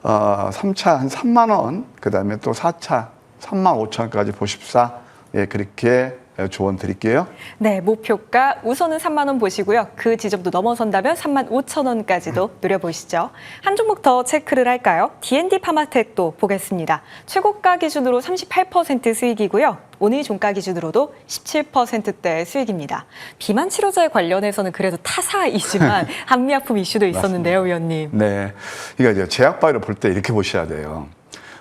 3차 한 3만 원, 그 다음에 또 4차 3만 5천 원까지 보십사. 예, 그렇게 조언 드릴게요.
네, 목표가 우선은 3만 원 보시고요. 그 지점도 넘어선다면 3만 5천 원까지도 노려보시죠. 한 종목 더 체크를 할까요? D&D 파마텍도 보겠습니다. 최고가 기준으로 38% 수익이고요. 오늘 종가 기준으로도 17%대 수익입니다. 비만 치료제 관련해서는 그래도 타사이지만 한미약품 이슈도 있었는데요, 위원님.
네, 그러니까 제약바이오를 볼 때 이렇게 보셔야 돼요.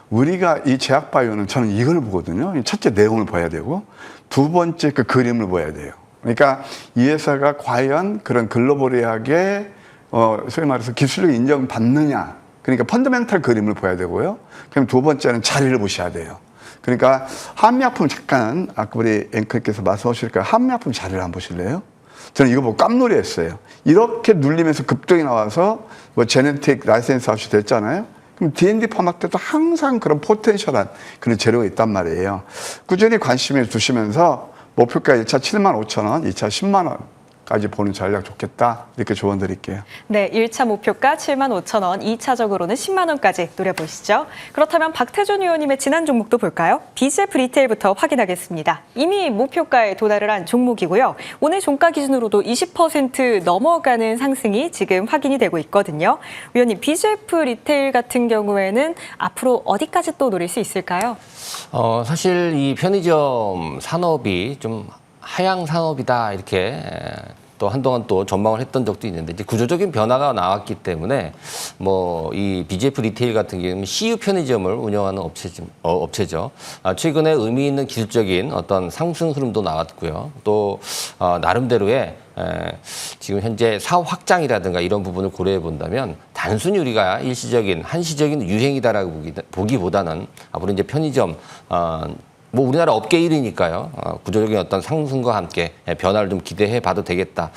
우리가 이 제약바이오는 저는 이걸 보거든요. 첫째 내용을 봐야 되고 두 번째 그 그림을 봐야 돼요. 그러니까 이 회사가 과연 그런 글로벌하게 소위 말해서 기술력 인정받느냐. 그러니까 펀더멘탈 그림을 봐야 되고요. 그럼 두 번째는 자리를 보셔야 돼요. 그러니까 한미약품 잠깐 아까 우리 앵커께서 말씀하실까요? 한미약품 자리를 한번 보실래요? 저는 이거 보고 깜놀이했어요. 이렇게 눌리면서 급등이 나와서 뭐 제네틱 라이센스 아웃이 됐잖아요. 그럼 D&D 파마 때도 항상 그런 포텐셜한 그런 재료가 있단 말이에요. 꾸준히 관심을 두시면서 목표가 1차 7만 5천 원, 2차 10만 원까지 보는 전략 좋겠다. 이렇게 조언 드릴게요.
네, 1차 목표가 7만 5천 원, 2차적으로는 10만 원까지 노려보시죠. 그렇다면 박태준 의원님의 지난 종목도 볼까요? BGF 리테일부터 확인하겠습니다. 이미 목표가에 도달을 한 종목이고요. 오늘 종가 기준으로도 20% 넘어가는 상승이 지금 확인이 되고 있거든요. 위원님, BGF 리테일 같은 경우에는 앞으로 어디까지 또 노릴 수 있을까요?
사실 이 편의점 산업이 좀 하향 산업이다 이렇게 또 한동안 또 전망을 했던 적도 있는데 이제 구조적인 변화가 나왔기 때문에 뭐 이 BGF 리테일 같은 경우는 CU 편의점을 운영하는 업체죠. 최근에 의미 있는 기술적인 어떤 상승 흐름도 나왔고요. 또 나름대로의 지금 현재 사업 확장이라든가 이런 부분을 고려해 본다면 단순히 우리가 일시적인 한시적인 유행이다라고 보기보다는 앞으로 이제 편의점 뭐 우리나라 업계 1위니까요. 구조적인 어떤 상승과 함께 변화를 좀 기대해 봐도 되겠다.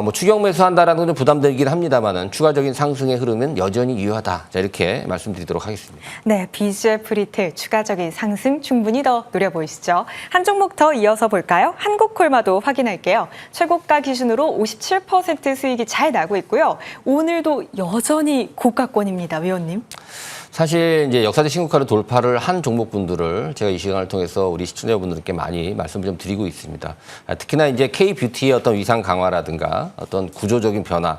뭐 추격 매수한다라는 건 좀 부담되긴 합니다만은 추가적인 상승의 흐름은 여전히 유효하다. 자, 이렇게 말씀드리도록 하겠습니다.
네, BGF 리테일 추가적인 상승 충분히 더 노려보이시죠. 한 종목 더 이어서 볼까요? 한국콜마도 확인할게요. 최고가 기준으로 57% 수익이 잘 나고 있고요. 오늘도 여전히 고가권입니다, 위원님.
사실 이제 역사적 신고가를 돌파를 한 종목분들을 제가 이 시간을 통해서 우리 시청자분들께 많이 말씀을 좀 드리고 있습니다. 특히나 이제 K뷰티의 어떤 위상 강화라든가 어떤 구조적인 변화.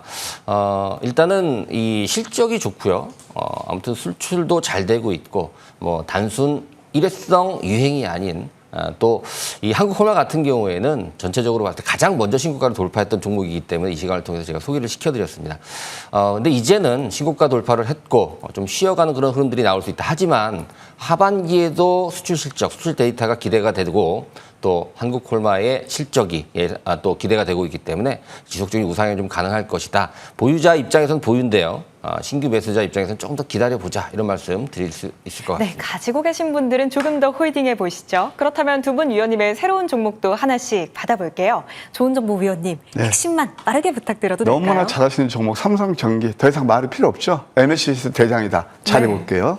일단은 이 실적이 좋고요. 아무튼 수출도 잘 되고 있고 뭐 단순 일회성 유행이 아닌 또 이 한국콜마 같은 경우에는 전체적으로 봤을 때 가장 먼저 신고가를 돌파했던 종목이기 때문에 이 시간을 통해서 제가 소개를 시켜드렸습니다. 근데 이제는 신고가 돌파를 했고 좀 쉬어가는 그런 흐름들이 나올 수 있다. 하지만 하반기에도 수출 실적, 수출 데이터가 기대가 되고 또 한국콜마의 실적이 또 기대가 되고 있기 때문에 지속적인 우상이 좀 가능할 것이다. 보유자 입장에서는 보유인데요. 신규 매수자 입장에서는 조금 더 기다려보자 이런 말씀 드릴 수 있을 것 같습니다.
네, 가지고 계신 분들은 조금 더 홀딩해 보시죠. 그렇다면 두 분 위원님의 새로운 종목도 하나씩 받아볼게요. 좋은 정보 위원님,
네.
핵심만 빠르게 부탁드려도 될까요?
너무나 잘하시는 종목 삼성전기 더 이상 말이 필요 없죠. MSCI 대장이다. 잘해볼게요.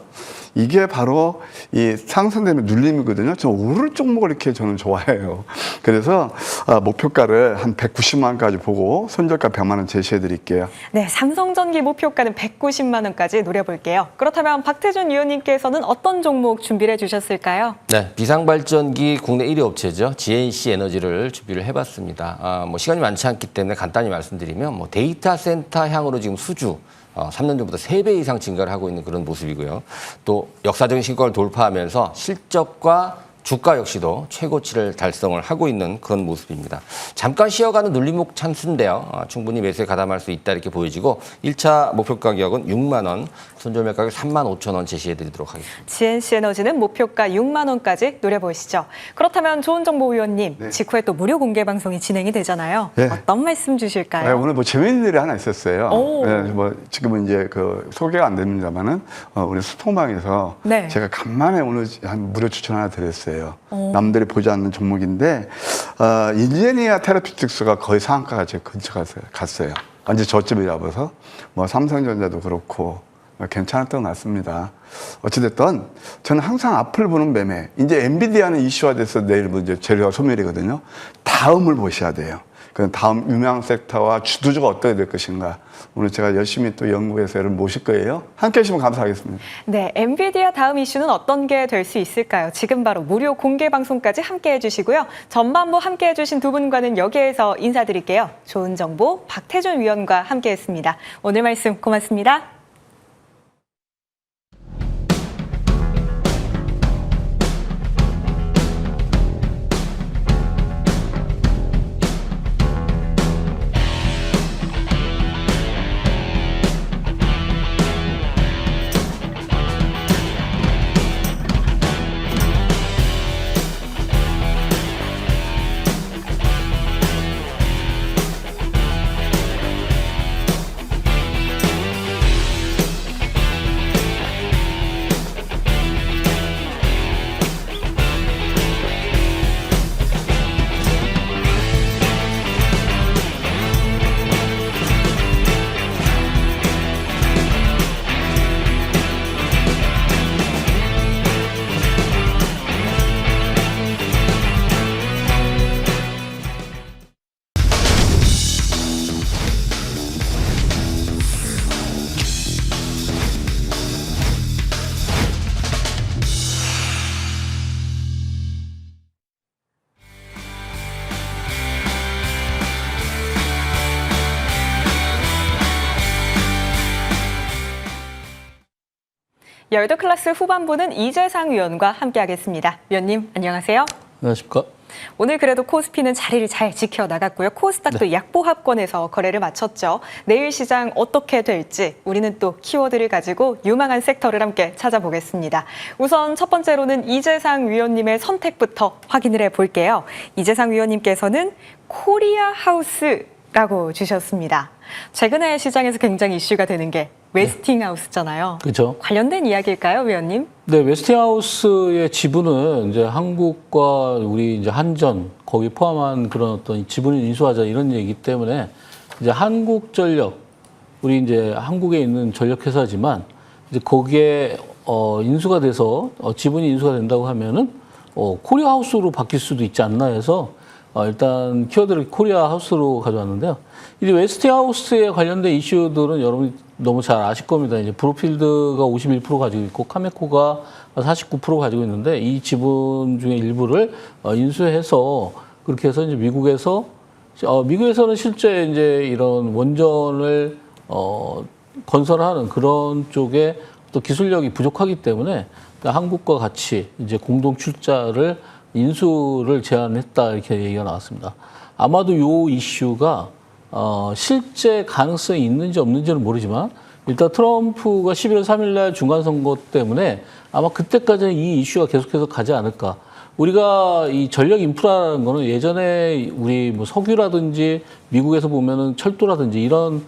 이게 바로 이 상승되는 눌림이거든요. 저 오를 종목을 이렇게 저는 좋아해요. 그래서 목표가를 한 190만 원까지 보고 손절가 100만 원 제시해 드릴게요.
네, 삼성전기 목표가는 190만 원까지 노려볼게요. 그렇다면 박태준 위원님께서는 어떤 종목 준비를 해주셨을까요?
네, 비상발전기 국내 1위 업체죠. GNC 에너지를 준비를 해봤습니다. 뭐 시간이 많지 않기 때문에 간단히 말씀드리면 뭐 데이터 센터 향으로 지금 수주 3년 전보다 3배 이상 증가를 하고 있는 그런 모습이고요. 또 역사적인 신고가를 돌파하면서 실적과 주가 역시도 최고치를 달성을 하고 있는 그런 모습입니다. 잠깐 쉬어가는 눌림목 찬스인데요. 충분히 매수에 가담할 수 있다 이렇게 보여지고 1차 목표 가격은 6만 원, 손절매 가격 3만 5천 원 제시해드리도록 하겠습니다.
GNC 에너지는 목표가 6만 원까지 노려보시죠. 그렇다면 좋은 정보 위원님,
네.
직후에 또 무료 공개 방송이 진행이 되잖아요.
네.
어떤 말씀 주실까요?
네, 오늘 뭐 재미있는 일이 하나 있었어요.
오.
네, 뭐 지금은 이제 그 소개가 안 됩니다만은 우리 소통방에서
네.
제가 간만에 오늘 한 무료 추천 하나 드렸어요. 남들이 보지 않는 종목인데 인제니아 테라피틱스가 거의 상한가가 제 근처 갔어요. 완전 저점이 잡아서 뭐 삼성전자도 그렇고 괜찮았던 것 같습니다. 어찌됐든 저는 항상 앞을 보는 매매. 이제 엔비디아는 이슈화돼서 내일 이제 재료가 소멸이거든요. 다음을 보셔야 돼요. 그 다음 유명 섹터와 주도주가 어떻게 될 것인가. 오늘 제가 열심히 또 연구해서 여러분 모실 거예요. 함께 해주시면 감사하겠습니다.
네, 엔비디아 다음 이슈는 어떤 게 될 수 있을까요? 지금 바로 무료 공개 방송까지 함께 해주시고요. 전반부 함께 해주신 두 분과는 여기에서 인사드릴게요. 좋은 정보 박태준 위원과 함께했습니다. 오늘 말씀 고맙습니다. 열드클래스 후반부는 이재상 위원과 함께하겠습니다. 위원님, 안녕하세요.
안녕하십니까.
오늘 그래도 코스피는 자리를 잘 지켜나갔고요. 코스닥도 약보합권에서 거래를 마쳤죠. 내일 시장 어떻게 될지 우리는 또 키워드를 가지고 유망한 섹터를 함께 찾아보겠습니다. 우선 첫 번째로는 이재상 위원님의 선택부터 확인을 해볼게요. 이재상 위원님께서는 코리아 하우스 라고 주셨습니다. 최근에 시장에서 굉장히 이슈가 되는 게 웨스팅하우스잖아요.
그렇죠.
관련된 이야기일까요, 위원님?
네, 웨스팅하우스의 지분은 이제 한국과 우리 이제 한전 거기 포함한 그런 어떤 지분을 인수하자 이런 얘기이기 때문에 이제 한국전력 우리 이제 한국에 있는 전력회사지만 이제 거기에 인수가 돼서 지분이 인수가 된다고 하면은 코리아하우스로 바뀔 수도 있지 않나 해서 일단 키워드를 코리아하우스로 가져왔는데요. 이제 웨스팅하우스에 관련된 이슈들은 여러분이 너무 잘 아실 겁니다. 이제 브로필드가 51% 가지고 있고 카메코가 49% 가지고 있는데 이 지분 중에 일부를 인수해서 그렇게 해서 이제 미국에서는 실제 이제 이런 원전을 건설하는 그런 쪽에 또 기술력이 부족하기 때문에 한국과 같이 이제 공동 출자를 인수를 제안했다 이렇게 얘기가 나왔습니다. 아마도 이 이슈가 실제 가능성이 있는지 없는지는 모르지만 일단 트럼프가 11월 3일 날 중간 선거 때문에 아마 그때까지는 이 이슈가 계속해서 가지 않을까. 우리가 이 전력 인프라라는 거는 예전에 우리 뭐 석유라든지 미국에서 보면은 철도라든지 이런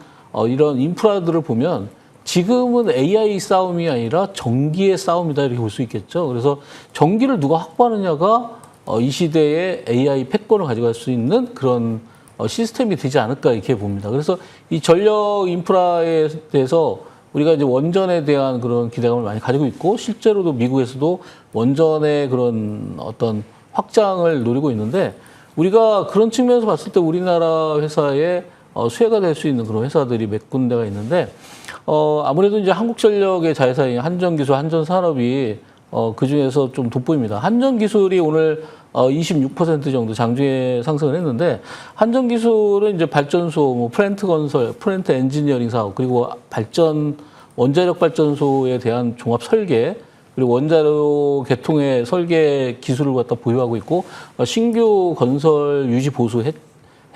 인프라들을 보면 지금은 AI 싸움이 아니라 전기의 싸움이다 이렇게 볼 수 있겠죠. 그래서 전기를 누가 확보하느냐가 이 시대에 AI 패권을 가져갈 수 있는 그런 시스템이 되지 않을까 이렇게 봅니다. 그래서 이 전력 인프라에 대해서 우리가 이제 원전에 대한 그런 기대감을 많이 가지고 있고 실제로도 미국에서도 원전의 그런 어떤 확장을 노리고 있는데 우리가 그런 측면에서 봤을 때 우리나라 회사의 수혜가 될 수 있는 그런 회사들이 몇 군데가 있는데 아무래도 이제 한국전력의 자회사인 한전기술, 한전산업이 그 중에서 좀 돋보입니다. 한전기술이 오늘 26% 정도 장중에 상승을 했는데 한전기술은 이제 발전소, 뭐 플랜트 건설, 플랜트 엔지니어링 사업 그리고 원자력 발전소에 대한 종합 설계 그리고 원자력 개통의 설계 기술을 갖다 보유하고 있고 신규 건설 유지 보수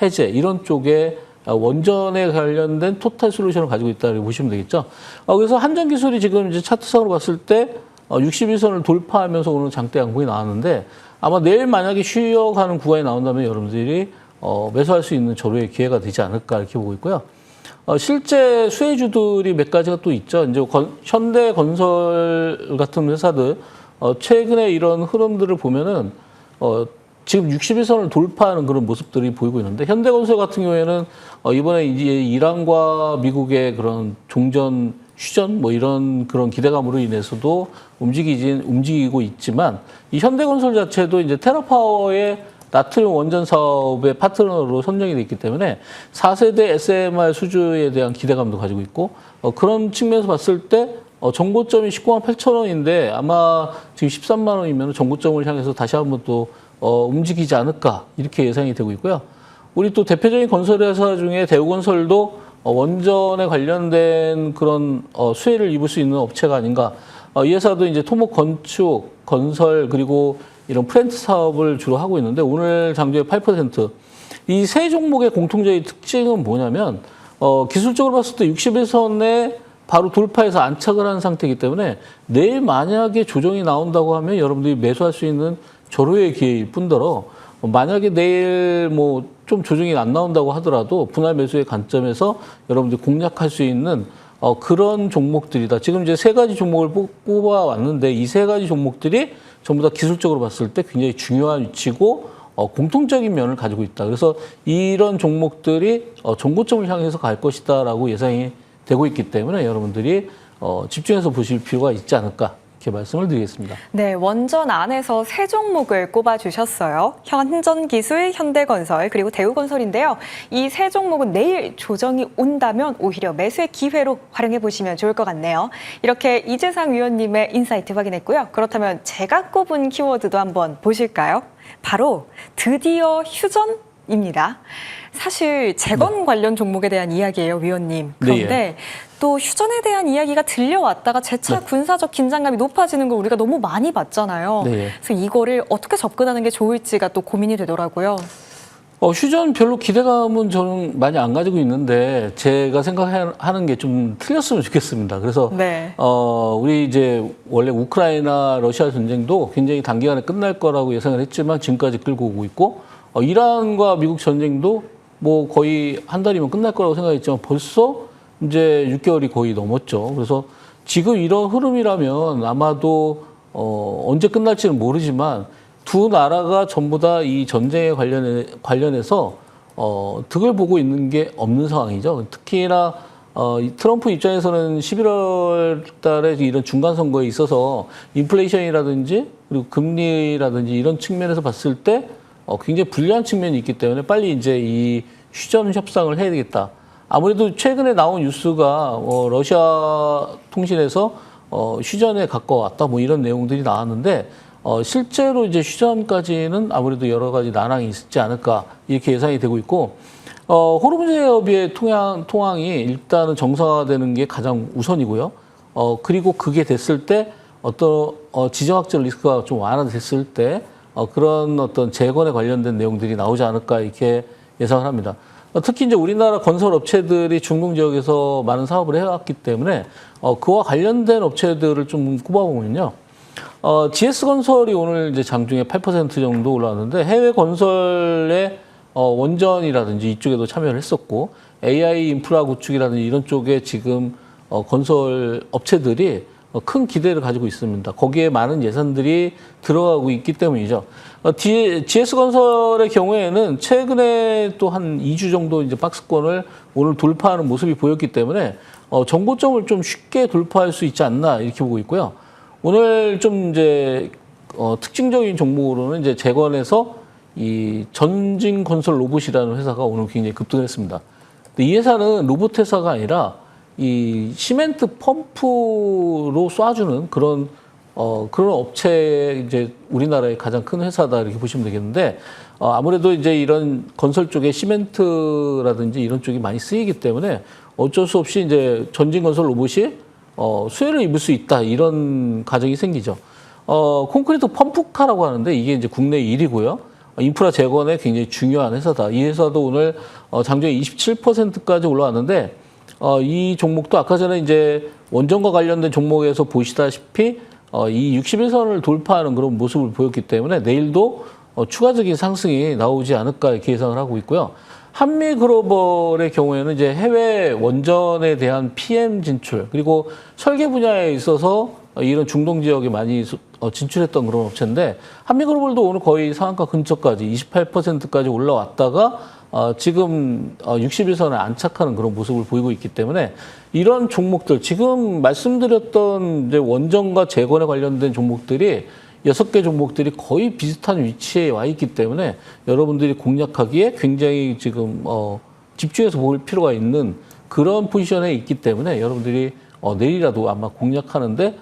해제 이런 쪽에 원전에 관련된 토탈 솔루션을 가지고 있다고 보시면 되겠죠. 그래서 한전기술이 지금 이제 차트상으로 봤을 때 61선을 돌파하면서 오늘 장대 양봉이 나왔는데 아마 내일 만약에 쉬어가는 구간이 나온다면 여러분들이 매수할 수 있는 절호의 기회가 되지 않을까 이렇게 보고 있고요. 실제 수혜주들이 몇 가지가 또 있죠. 이제 현대건설 같은 회사들 최근에 이런 흐름들을 보면은 지금 61선을 돌파하는 그런 모습들이 보이고 있는데 현대건설 같은 경우에는 이번에 이제 이란과 미국의 그런 종전 휴전 뭐 이런 그런 기대감으로 인해서도 움직이고 있지만 이 현대건설 자체도 이제 테라파워의 나트륨 원전 사업의 파트너로 선정이 돼 있기 때문에 4세대 SMR 수주에 대한 기대감도 가지고 있고 그런 측면에서 봤을 때 정고점이 19만 8천 원인데 아마 지금 13만 원이면 정고점을 향해서 다시 한번 또 움직이지 않을까 이렇게 예상이 되고 있고요. 우리 또 대표적인 건설회사 중에 대우건설도 원전에 관련된 그런 수혜를 입을 수 있는 업체가 아닌가. 이 회사도 이제 토목 건축, 건설 그리고 이런 플랜트 사업을 주로 하고 있는데 오늘 장중에 8%. 이 세 종목의 공통적인 특징은 뭐냐면 기술적으로 봤을 때 61선에 바로 돌파해서 안착을 한 상태이기 때문에 내일 만약에 조정이 나온다고 하면 여러분들이 매수할 수 있는 절호의 기회일 뿐더러 만약에 내일 뭐 좀 조정이 안 나온다고 하더라도 분할 매수의 관점에서 여러분들이 공략할 수 있는 그런 종목들이다. 지금 이제 세 가지 종목을 뽑아왔는데 이 세 가지 종목들이 전부 다 기술적으로 봤을 때 굉장히 중요한 위치고 공통적인 면을 가지고 있다. 그래서 이런 종목들이 정고점을 향해서 갈 것이다라고 예상이 되고 있기 때문에 여러분들이 집중해서 보실 필요가 있지 않을까 이렇게 말씀을 드리겠습니다.
네, 원전 안에서 세 종목을 꼽아주셨어요. 한전기술, 현대건설, 그리고 대우건설인데요. 이 세 종목은 내일 조정이 온다면 오히려 매수의 기회로 활용해 보시면 좋을 것 같네요. 이렇게 이재상 위원님의 인사이트 확인했고요. 그렇다면 제가 꼽은 키워드도 한번 보실까요? 바로 드디어 휴전입니다. 사실 재건 관련 종목에 대한 이야기예요, 위원님. 그런데
네.
또 휴전에 대한 이야기가 들려왔다가 재차 군사적 긴장감이 높아지는 걸 우리가 너무 많이 봤잖아요.
네.
그래서 이거를 어떻게 접근하는 게 좋을지가 또 고민이 되더라고요.
휴전 별로 기대감은 저는 많이 안 가지고 있는데 제가 생각하는 게 좀 틀렸으면 좋겠습니다. 그래서
네.
우리 이제 원래 우크라이나 러시아 전쟁도 굉장히 단기간에 끝날 거라고 예상을 했지만 지금까지 끌고 오고 있고 이란과 미국 전쟁도 뭐 거의 한 달이면 끝날 거라고 생각했지만 벌써 이제 6개월이 거의 넘었죠. 그래서 지금 이런 흐름이라면 아마도 언제 끝날지는 모르지만 두 나라가 전부 다 이 전쟁에 관련해서 득을 보고 있는 게 없는 상황이죠. 특히나 이 트럼프 입장에서는 11월 달에 이런 중간 선거에 있어서 인플레이션이라든지 그리고 금리라든지 이런 측면에서 봤을 때 굉장히 불리한 측면이 있기 때문에 빨리 이제 이 휴전 협상을 해야 되겠다. 아무래도 최근에 나온 뉴스가 러시아 통신에서 휴전에 가까웠다 뭐 이런 내용들이 나왔는데 실제로 이제 휴전까지는 아무래도 여러 가지 난항이 있지 않을까 이렇게 예상이 되고 있고 호르무즈 해협의 통항이 일단은 정상화되는 게 가장 우선이고요. 그리고 그게 됐을 때 어떤 지정학적 리스크가 좀 완화됐을 때 그런 어떤 재건에 관련된 내용들이 나오지 않을까 이렇게 예상을 합니다. 특히 이제 우리나라 건설 업체들이 중동 지역에서 많은 사업을 해왔기 때문에 그와 관련된 업체들을 좀 꼽아보면요. GS건설이 오늘 이제 장중에 8% 정도 올라왔는데 해외 건설의 원전이라든지 이쪽에도 참여를 했었고 AI 인프라 구축이라든지 이런 쪽에 지금 건설 업체들이 큰 기대를 가지고 있습니다. 거기에 많은 예산들이 들어가고 있기 때문이죠. GS건설의 경우에는 최근에 또 한 2주 정도 이제 박스권을 오늘 돌파하는 모습이 보였기 때문에 정고점을 좀 쉽게 돌파할 수 있지 않나 이렇게 보고 있고요. 오늘 좀 이제 특징적인 종목으로는 이제 재건에서 이 전진건설 로봇이라는 회사가 오늘 굉장히 급등을 했습니다. 근데 이 회사는 로봇 회사가 아니라 이 시멘트 펌프로 쏴주는 그런 업체의 이제 우리나라의 가장 큰 회사다 이렇게 보시면 되겠는데 아무래도 이제 이런 건설 쪽에 시멘트라든지 이런 쪽이 많이 쓰이기 때문에 어쩔 수 없이 이제 전진건설 로봇이 수혜를 입을 수 있다 이런 가정이 생기죠. 콘크리트 펌프카라고 하는데 이게 이제 국내 1위고요. 인프라 재건에 굉장히 중요한 회사다. 이 회사도 오늘 장중에 27%까지 올라왔는데 이 종목도 아까 전에 이제 원전과 관련된 종목에서 보시다시피 이 61선을 돌파하는 그런 모습을 보였기 때문에 내일도 추가적인 상승이 나오지 않을까 이렇게 예상을 하고 있고요. 한미글로벌의 경우에는 이제 해외 원전에 대한 PM 진출 그리고 설계 분야에 있어서 이런 중동 지역에 많이 진출했던 그런 업체인데 한미글로벌도 오늘 거의 상한가 근처까지 28%까지 올라왔다가 지금 61선에 안착하는 그런 모습을 보이고 있기 때문에 이런 종목들 지금 말씀드렸던 이제 원전과 재건에 관련된 종목들이 6개 종목들이 거의 비슷한 위치에 와 있기 때문에 여러분들이 공략하기에 굉장히 지금 집중해서 볼 필요가 있는 그런 포지션에 있기 때문에 여러분들이 내일이라도 아마 공략하는데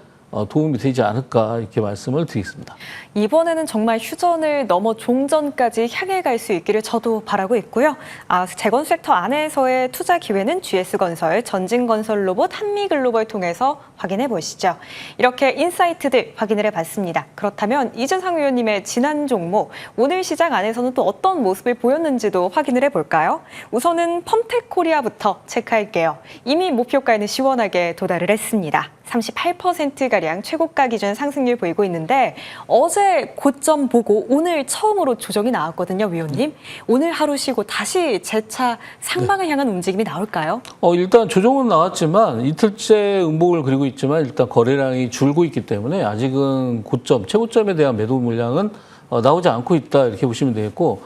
도움이 되지 않을까 이렇게 말씀을 드리겠습니다.
이번에는 정말 휴전을 넘어 종전까지 향해 갈 수 있기를 저도 바라고 있고요. 재건 섹터 안에서의 투자 기회는 GS건설, 전진건설 로봇, 한미글로벌 통해서 확인해 보시죠. 이렇게 인사이트들 확인을 해봤습니다. 그렇다면 이준상 위원님의 지난 종목, 오늘 시장 안에서는 또 어떤 모습을 보였는지도 확인을 해볼까요? 우선은 펌텍코리아부터 체크할게요. 이미 목표가에는 시원하게 도달을 했습니다. 38%가량 최고가 기준 상승률 보이고 있는데 어제 고점 보고 오늘 처음으로 조정이 나왔거든요, 위원님. 오늘 하루 쉬고 다시 재차 상방을 향한 움직임이 나올까요?
일단 조정은 나왔지만 이틀째 음봉을 그리고 있지만 일단 거래량이 줄고 있기 때문에 아직은 고점, 최고점에 대한 매도 물량은 나오지 않고 있다 이렇게 보시면 되겠고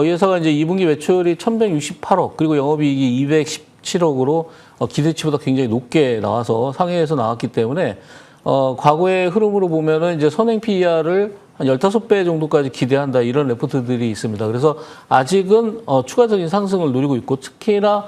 이 회사가 이제 2분기 매출이 1,168억 그리고 영업이익이 217억으로 기대치보다 굉장히 높게 나와서 상회에서 나왔기 때문에 과거의 흐름으로 보면은 이제 선행 PER을 한 15배 정도까지 기대한다 이런 레포트들이 있습니다. 그래서 아직은 추가적인 상승을 노리고 있고 특히나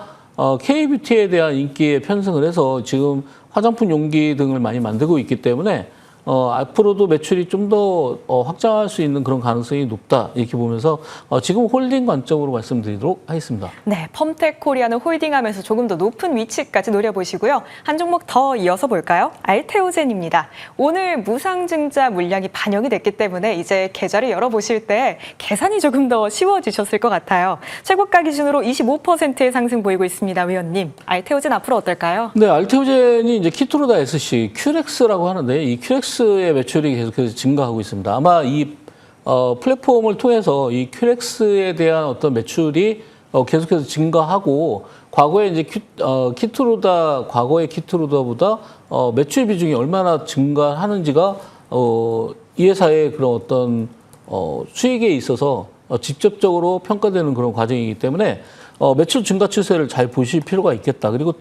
K뷰티에 대한 인기에 편승을 해서 지금 화장품 용기 등을 많이 만들고 있기 때문에 앞으로도 매출이 좀 더 확장할 수 있는 그런 가능성이 높다 이렇게 보면서 지금 홀딩 관점으로 말씀드리도록 하겠습니다.
네, 펌텍코리아는 홀딩하면서 조금 더 높은 위치까지 노려보시고요. 한 종목 더 이어서 볼까요? 알테오젠입니다. 오늘 무상증자 물량이 반영이 됐기 때문에 이제 계좌를 열어보실 때 계산이 조금 더 쉬워지셨을 것 같아요. 최고가 기준으로 25%의 상승 보이고 있습니다, 위원님. 알테오젠 앞으로 어떨까요?
네, 알테오젠이 이제 키토로다 SC, 큐렉스라고 하는데 이 큐렉스의 매출이 계속해서 증가하고 있습니다. 아마 이 플랫폼을 통해서 이 큐렉스에 대한 어떤 매출이 계속해서 증가하고 과거에 이제 과거의 키트루다보다 매출 비중이 얼마나 증가하는지가 이 회사의 그런 어떤 수익에 있어서 직접적으로 평가되는 그런 과정이기 때문에 매출 증가 추세를 잘 보실 필요가 있겠다. 그리고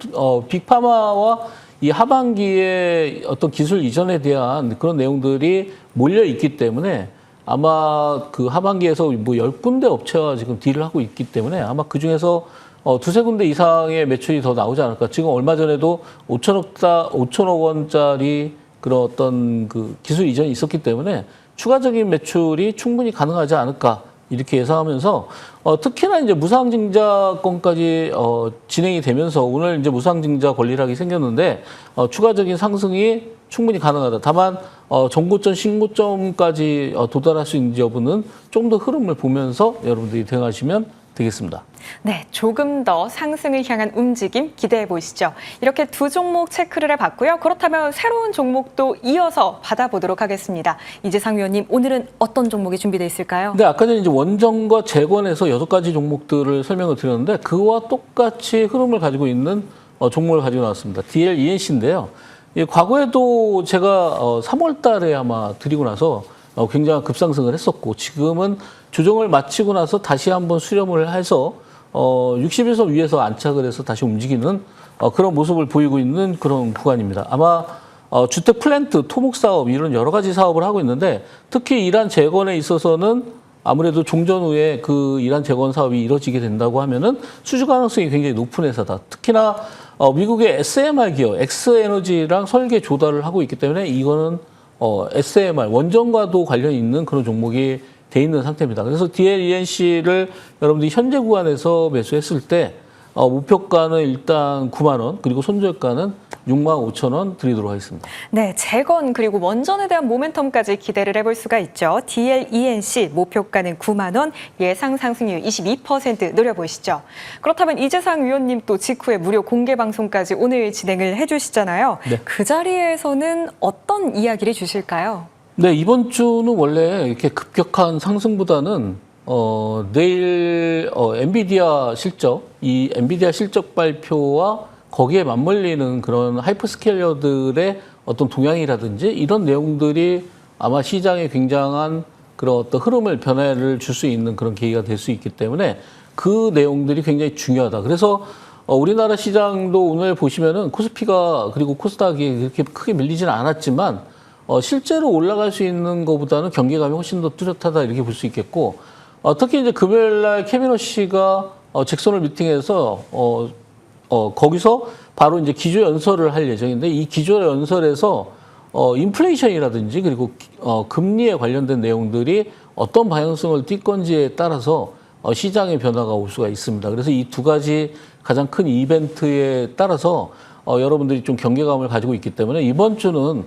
빅파마와 이 하반기에 어떤 기술 이전에 대한 그런 내용들이 몰려 있기 때문에 아마 그 하반기에서 뭐 10군데 업체와 지금 딜을 하고 있기 때문에 아마 그 중에서 두세 군데 이상의 매출이 더 나오지 않을까. 지금 얼마 전에도 5천억 원짜리 그런 어떤 그 기술 이전이 있었기 때문에 추가적인 매출이 충분히 가능하지 않을까. 이렇게 예상하면서 특히나 이제 무상증자 건까지 진행이 되면서 오늘 이제 무상증자 권리락이 생겼는데 추가적인 상승이 충분히 가능하다. 다만 전고점, 신고점까지 도달할 수 있는지 여부는 좀 더 흐름을 보면서 여러분들이 대응하시면 되겠습니다.
네, 조금 더 상승을 향한 움직임 기대해 보시죠. 이렇게 두 종목 체크를 해봤고요. 그렇다면 새로운 종목도 이어서 받아보도록 하겠습니다. 이재상 위원님, 오늘은 어떤 종목이 준비되어 있을까요?
네, 아까 전에 이제 원전과 재건에서 6가지 종목들을 설명을 드렸는데 그와 똑같이 흐름을 가지고 있는 종목을 가지고 나왔습니다. DLENC인데요. 과거에도 제가 3월 달에 아마 드리고 나서 굉장히 급상승을 했었고 지금은 조정을 마치고 나서 다시 한번 수렴을 해서 61선 위에서 안착을 해서 다시 움직이는 그런 모습을 보이고 있는 그런 구간입니다. 아마 주택 플랜트, 토목 사업 이런 여러 가지 사업을 하고 있는데 특히 이란 재건에 있어서는 아무래도 종전 후에 그 이란 재건 사업이 이루어지게 된다고 하면은 수주 가능성이 굉장히 높은 회사다. 특히나 미국의 SMR 기업, 엑스에너지랑 설계 조달을 하고 있기 때문에 이거는 SMR, 원전과도 관련이 있는 그런 종목이 돼 있는 상태입니다. 그래서 DLENC를 여러분들이 현재 구간에서 매수했을 때 목표가는 일단 9만 원, 그리고 손절가는 6만 5천 원 드리도록 하겠습니다.
네, 재건 그리고 원전에 대한 모멘텀까지 기대를 해볼 수가 있죠. DLENC 목표가는 9만 원, 예상 상승률 22% 노려보시죠. 그렇다면 이재상 위원님 또 직후에 무료 공개 방송까지 오늘 진행을 해주시잖아요.
네.
그 자리에서는 어떤 이야기를 주실까요?
네, 이번 주는 원래 이렇게 급격한 상승보다는 내일 엔비디아 실적, 이 엔비디아 실적 발표와 거기에 맞물리는 그런 하이퍼스케일러들의 어떤 동향이라든지 이런 내용들이 아마 시장에 굉장한 그런 어떤 흐름을 변화를 줄 수 있는 그런 계기가 될 수 있기 때문에 그 내용들이 굉장히 중요하다. 그래서 우리나라 시장도 오늘 보시면은 코스피가 그리고 코스닥이 그렇게 크게 밀리지는 않았지만 실제로 올라갈 수 있는 것보다는 경계감이 훨씬 더 뚜렷하다 이렇게 볼 수 있겠고 특히 이제 금요일 날 캐미너 씨가 잭슨홀 미팅에서 거기서 바로 이제 기조 연설을 할 예정인데 이 기조 연설에서 인플레이션이라든지 그리고 금리에 관련된 내용들이 어떤 방향성을 띌 건지에 따라서 시장의 변화가 올 수가 있습니다. 그래서 이 두 가지 가장 큰 이벤트에 따라서 여러분들이 좀 경계감을 가지고 있기 때문에 이번 주는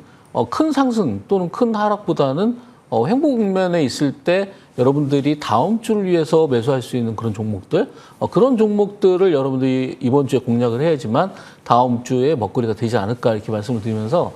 큰 상승 또는 큰 하락보다는 횡보 국면에 있을 때 여러분들이 다음 주를 위해서 매수할 수 있는 그런 종목들, 그런 종목들을 여러분들이 이번 주에 공략을 해야지만 다음 주에 먹거리가 되지 않을까 이렇게 말씀을 드리면서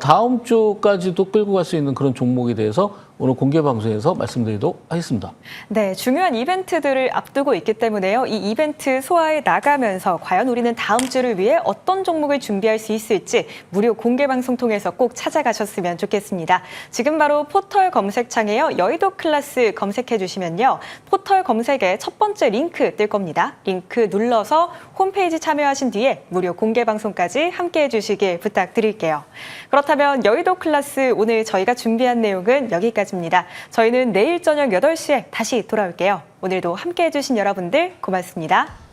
다음 주까지도 끌고 갈 수 있는 그런 종목에 대해서 오늘 공개 방송에서 말씀드리도록 하겠습니다.
네, 중요한 이벤트들을 앞두고 있기 때문에요. 이 이벤트 소화해 나가면서 과연 우리는 다음 주를 위해 어떤 종목을 준비할 수 있을지 무료 공개 방송 통해서 꼭 찾아가셨으면 좋겠습니다. 지금 바로 포털 검색창에요. 여의도 클래스 검색해 주시면요. 포털 검색에 첫 번째 링크 뜰 겁니다. 링크 눌러서 홈페이지 참여하신 뒤에 무료 공개 방송까지 함께해 주시길 부탁드릴게요. 그렇다면 여의도 클래스 오늘 저희가 준비한 내용은 여기까지입니다. 저희는 내일 저녁 8시에 다시 돌아올게요. 오늘도 함께해 주신 여러분들 고맙습니다.